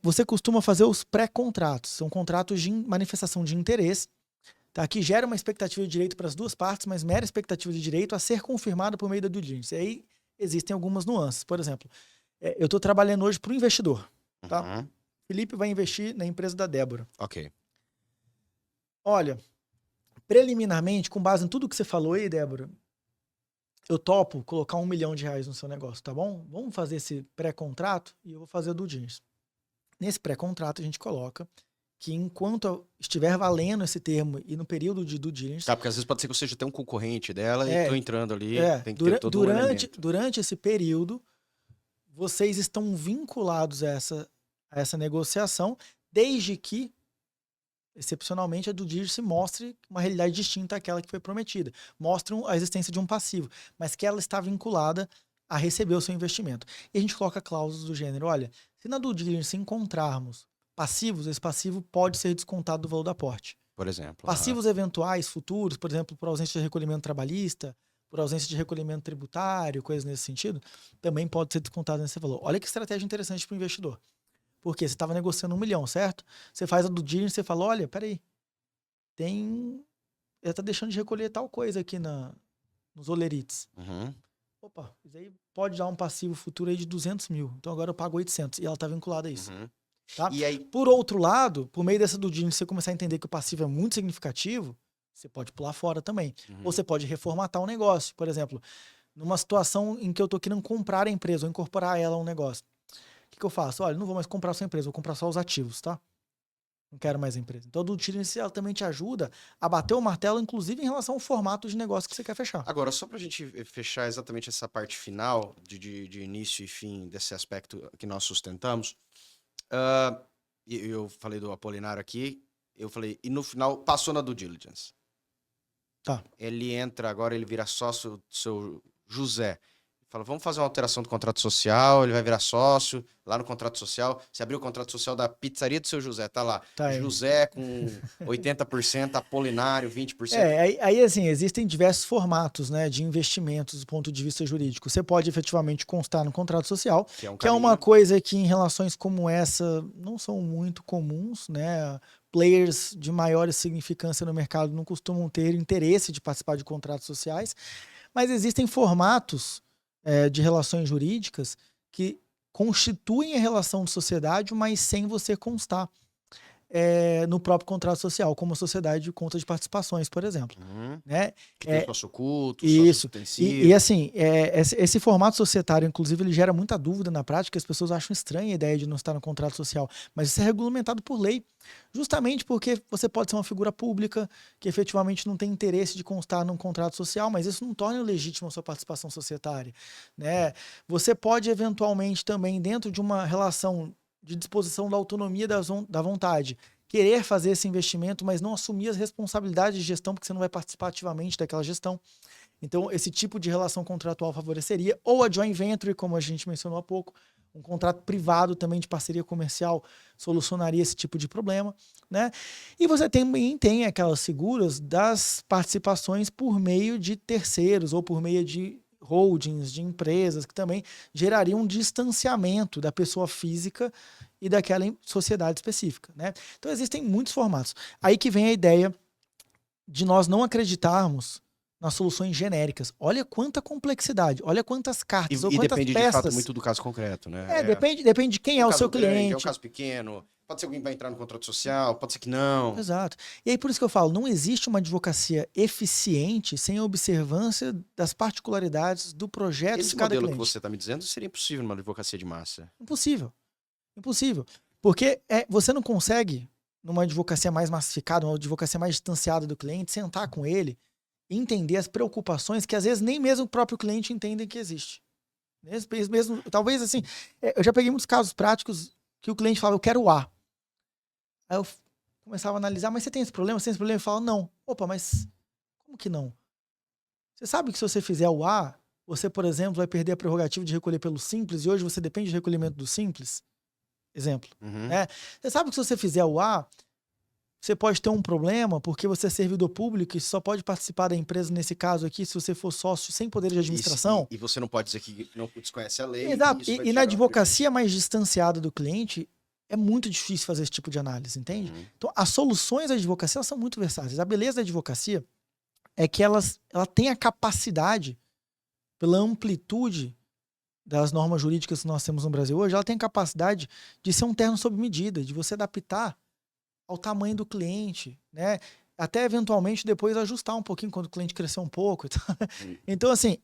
Você costuma fazer os pré-contratos. São contratos de manifestação de interesse, tá? Que gera uma expectativa de direito para as duas partes, mas mera expectativa de direito a ser confirmada por meio da due diligence. E aí existem algumas nuances. Por exemplo, eu estou trabalhando hoje para o investidor, tá? Uhum. Felipe vai investir na empresa da Débora. Ok. Olha, preliminarmente, com base em tudo que você falou aí, Débora, eu topo colocar R$1 milhão no seu negócio, tá bom? Vamos fazer esse pré-contrato e eu vou fazer a due diligence. Nesse pré-contrato a gente coloca que enquanto estiver valendo esse termo e no período de due diligence... Tá, porque às vezes pode ser que você já tenha um concorrente dela e tô entrando ali, tem que ter todo durante, um elemento. durante esse período, vocês estão vinculados a essa negociação, desde que, excepcionalmente, a due diligence mostre uma realidade distinta àquela que foi prometida. Mostre a existência de um passivo, mas que ela está vinculada a receber o seu investimento. E a gente coloca cláusulas do gênero, olha, se na due diligence encontrarmos passivos, esse passivo pode ser descontado do valor do aporte. Por exemplo. Passivos eventuais, futuros, por exemplo, por ausência de recolhimento trabalhista, por ausência de recolhimento tributário, coisas nesse sentido, também pode ser descontado nesse valor. Olha que estratégia interessante para o investidor. Porque você estava negociando R$1 milhão, certo? Você faz a due diligence e você fala, olha, peraí, ela está deixando de recolher tal coisa aqui nos olerites. Uhum. Opa, isso aí pode dar um passivo futuro aí de 200 mil. Então agora eu pago 800 e ela está vinculada a isso. Uhum. Tá? E aí... Por outro lado, por meio dessa due diligence, você começar a entender que o passivo é muito significativo, você pode pular fora também. Uhum. Ou você pode reformatar um negócio. Por exemplo, numa situação em que eu estou querendo comprar a empresa ou incorporar ela a um negócio. O que eu faço? Olha, não vou mais comprar a sua empresa, vou comprar só os ativos, tá? Não quero mais a empresa. Então, a due diligence ela também te ajuda a bater o martelo, inclusive em relação ao formato de negócio que você quer fechar. Agora, só pra gente fechar exatamente essa parte final de início e fim desse aspecto que nós sustentamos, eu falei do Apolinário aqui, eu falei, e no final passou na due diligence. Tá. Ele entra agora, ele vira sócio do seu José. Fala, vamos fazer uma alteração do contrato social, ele vai virar sócio, lá no contrato social, você abriu o contrato social da pizzaria do seu José, tá lá, Tá aí. José com 80%, Apolinário 20%. Aí assim, existem diversos formatos, né, de investimentos do ponto de vista jurídico. Você pode efetivamente constar no contrato social, que é uma coisa que em relações como essa não são muito comuns, né, players de maior significância no mercado não costumam ter interesse de participar de contratos sociais, mas existem formatos de relações jurídicas que constituem a relação de sociedade, mas sem você constar no próprio contrato social, como a sociedade de conta de participações, por exemplo. Uhum. Né? Que tem sócio oculto, isso. sócio E assim, esse formato societário, inclusive, ele gera muita dúvida na prática, as pessoas acham estranha a ideia de não estar no contrato social, mas isso é regulamentado por lei, justamente porque você pode ser uma figura pública que efetivamente não tem interesse de constar num contrato social, mas isso não torna legítima a sua participação societária. Né? Você pode, eventualmente, também, dentro de uma relação de disposição da autonomia da vontade, querer fazer esse investimento, mas não assumir as responsabilidades de gestão, porque você não vai participar ativamente daquela gestão. Então, esse tipo de relação contratual favoreceria, ou a joint venture, como a gente mencionou há pouco, um contrato privado também de parceria comercial solucionaria esse tipo de problema, né? E você também tem aquelas figuras das participações por meio de terceiros ou por meio de holdings, de empresas, que também gerariam um distanciamento da pessoa física e daquela sociedade específica, né? Então existem muitos formatos. Aí que vem a ideia de nós não acreditarmos nas soluções genéricas. Olha quanta complexidade, olha quantas cartas, ou quantas depende peças. de fato muito do caso concreto, né? Depende de quem é o seu cliente. É um caso pequeno, pode ser alguém que vai entrar no contrato social, pode ser que não. Exato. E aí por isso que eu falo, não existe uma advocacia eficiente sem a observância das particularidades do projeto de cada cliente. Esse modelo que você está me dizendo seria impossível numa advocacia de massa. Impossível. Impossível. Porque você não consegue, numa advocacia mais massificada, uma advocacia mais distanciada do cliente, sentar com ele e entender as preocupações que às vezes nem mesmo o próprio cliente entende que existe. Mesmo, talvez assim, eu já peguei muitos casos práticos que o cliente falava, eu quero A. Aí eu começava a analisar, mas você tem esse problema? Você tem esse problema? Eu falo, não. Opa, mas como que não? Você sabe que se você fizer o A, você, por exemplo, vai perder a prerrogativa de recolher pelo Simples e hoje você depende do recolhimento do Simples? Exemplo. Uhum. Você sabe que se você fizer o A, você pode ter um problema porque você é servidor público e só pode participar da empresa, nesse caso aqui, se você for sócio sem poder de administração. E você não pode dizer que não desconhece a lei. Exato. Isso vai E te na gerar um advocacia mais distanciada do cliente, é muito difícil fazer esse tipo de análise, entende? Então, as soluções da advocacia elas são muito versáteis. A beleza da advocacia é que ela tem a capacidade, pela amplitude das normas jurídicas que nós temos no Brasil hoje, ela tem a capacidade de ser um terno sob medida, de você adaptar ao tamanho do cliente, né? Até eventualmente depois ajustar um pouquinho quando o cliente crescer um pouco. Então, assim,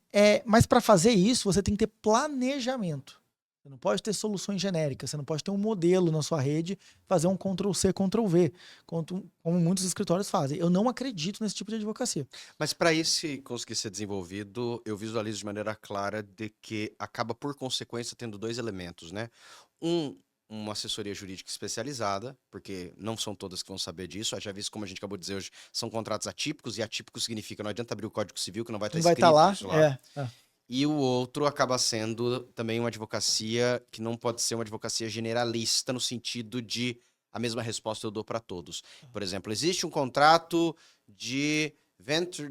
mas para fazer isso, você tem que ter planejamento. Você não pode ter soluções genéricas, você não pode ter um modelo na sua rede, fazer um Ctrl-C, Ctrl-V, como muitos escritórios fazem. Eu não acredito nesse tipo de advocacia. Mas para esse conseguir ser desenvolvido, eu visualizo de maneira clara de que acaba, por consequência, tendo dois elementos, né? Uma assessoria jurídica especializada, porque não são todas que vão saber disso. Já visto, como a gente acabou de dizer hoje, são contratos atípicos, e atípico significa não adianta abrir o Código Civil que não vai estar Não vai escrito estar lá. isso lá. E o outro acaba sendo também uma advocacia que não pode ser uma advocacia generalista no sentido de a mesma resposta eu dou para todos. Por exemplo, existe um contrato de venture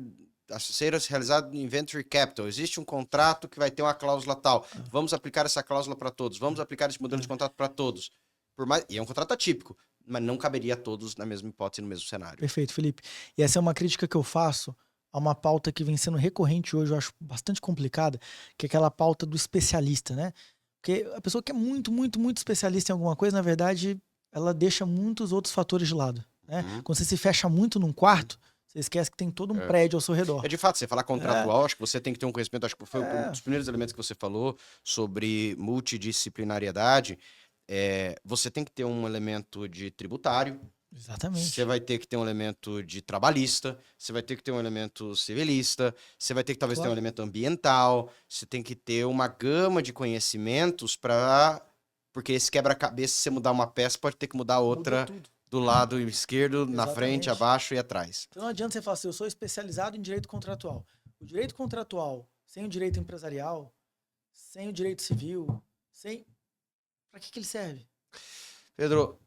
a ser realizado em venture capital. Existe um contrato que vai ter uma cláusula tal. Vamos aplicar essa cláusula para todos. Vamos aplicar esse modelo de contrato para todos. E é um contrato atípico, mas não caberia a todos na mesma hipótese, no mesmo cenário. Perfeito, Felipe. E essa é uma crítica que eu faço a uma pauta que vem sendo recorrente hoje, eu acho bastante complicada, que é aquela pauta do especialista, né? Porque a pessoa que é muito, muito, muito especialista em alguma coisa, na verdade, ela deixa muitos outros fatores de lado, né? Quando você se fecha muito num quarto, você esquece que tem todo um prédio ao seu redor. De fato, você falar contratual, acho que você tem que ter um conhecimento, acho que foi um dos primeiros elementos que você falou sobre multidisciplinariedade. Você tem que ter um elemento de tributário. Exatamente. Você vai ter que ter um elemento de trabalhista, você vai ter que ter um elemento civilista, você vai ter que talvez ter um elemento ambiental, você tem que ter uma gama de conhecimentos porque esse quebra-cabeça, se você mudar uma peça, pode ter que mudar outra do lado esquerdo, na frente, abaixo e atrás. Então não adianta você falar assim, eu sou especializado em direito contratual. O direito contratual, sem o direito empresarial, sem o direito civil, para que ele serve? Pedro,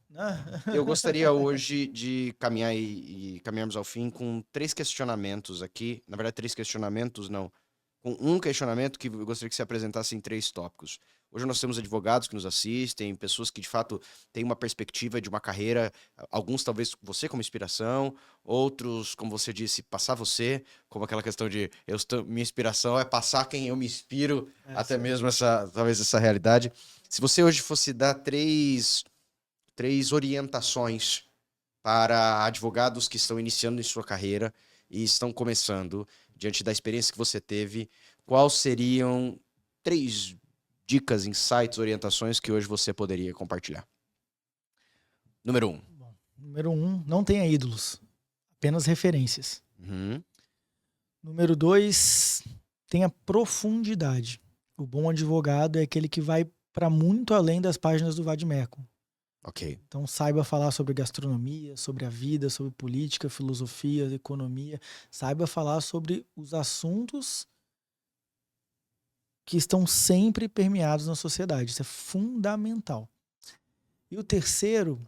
eu gostaria hoje de caminhar e caminharmos ao fim com 3 questionamentos aqui. Na verdade, 3 questionamentos, não. Com um questionamento que eu gostaria que você apresentasse em 3 tópicos. Hoje nós temos advogados que nos assistem, pessoas que de fato têm uma perspectiva de uma carreira, alguns talvez você como inspiração, outros, como você disse, passar você, como aquela questão de minha inspiração é passar quem eu me inspiro, até mesmo talvez essa realidade. Se você hoje fosse dar 3 orientações para advogados que estão iniciando em sua carreira e estão começando, diante da experiência que você teve, quais seriam 3 dicas, insights, orientações que hoje você poderia compartilhar? Número 1. Número 1, não tenha ídolos, apenas referências. Número 2, tenha profundidade. O bom advogado é aquele que vai para muito além das páginas do vade-mecum. Ok. Então saiba falar sobre gastronomia, sobre a vida, sobre política, filosofia, economia. Saiba falar sobre os assuntos que estão sempre permeados na sociedade. Isso é fundamental. E o terceiro,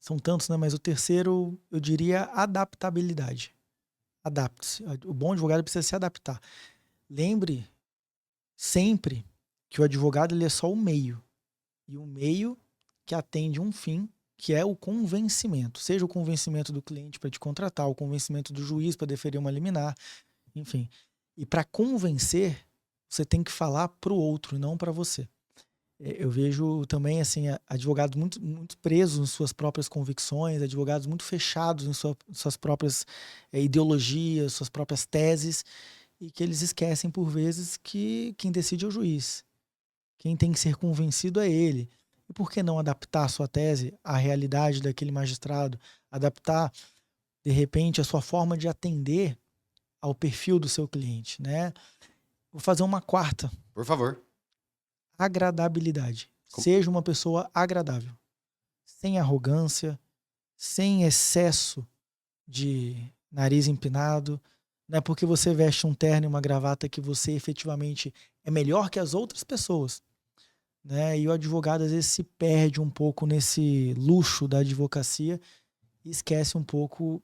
são tantos, né? Mas o terceiro, eu diria adaptabilidade. Adapte-se. O bom advogado precisa se adaptar. Lembre sempre que o advogado ele é só o meio. E o meio que atende um fim, que é o convencimento. Seja o convencimento do cliente para te contratar, o convencimento do juiz para deferir uma liminar, enfim. E para convencer, você tem que falar para o outro e não para você. Eu vejo também assim, advogados muito, muito presos em suas próprias convicções, advogados muito fechados em suas próprias ideologias, suas próprias teses, e que eles esquecem por vezes que quem decide é o juiz. Quem tem que ser convencido é ele. E por que não adaptar a sua tese à realidade daquele magistrado? Adaptar, de repente, a sua forma de atender ao perfil do seu cliente, né? Vou fazer uma quarta. Por favor. Agradabilidade. Seja uma pessoa agradável. Sem arrogância, sem excesso de nariz empinado. Não é porque você veste um terno e uma gravata que você efetivamente é melhor que as outras pessoas. Né? E o advogado às vezes se perde um pouco nesse luxo da advocacia e esquece um pouco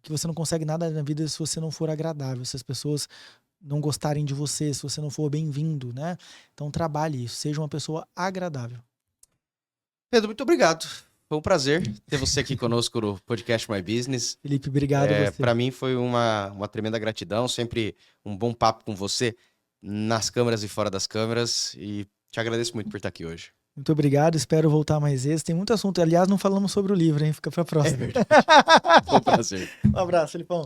que você não consegue nada na vida se você não for agradável, se as pessoas não gostarem de você, se você não for bem-vindo, né? Então trabalhe isso, seja uma pessoa agradável. Pedro, muito obrigado. Foi um prazer ter você aqui conosco no podcast My Business. Felipe, obrigado a você. Para mim foi uma tremenda gratidão, sempre um bom papo com você nas câmeras e fora das câmeras, e te agradeço muito por estar aqui hoje. Muito obrigado, espero voltar mais vezes. Tem muito assunto. Aliás, não falamos sobre o livro, hein? Fica pra próxima. É verdade. Foi um prazer. Um abraço, Felipão.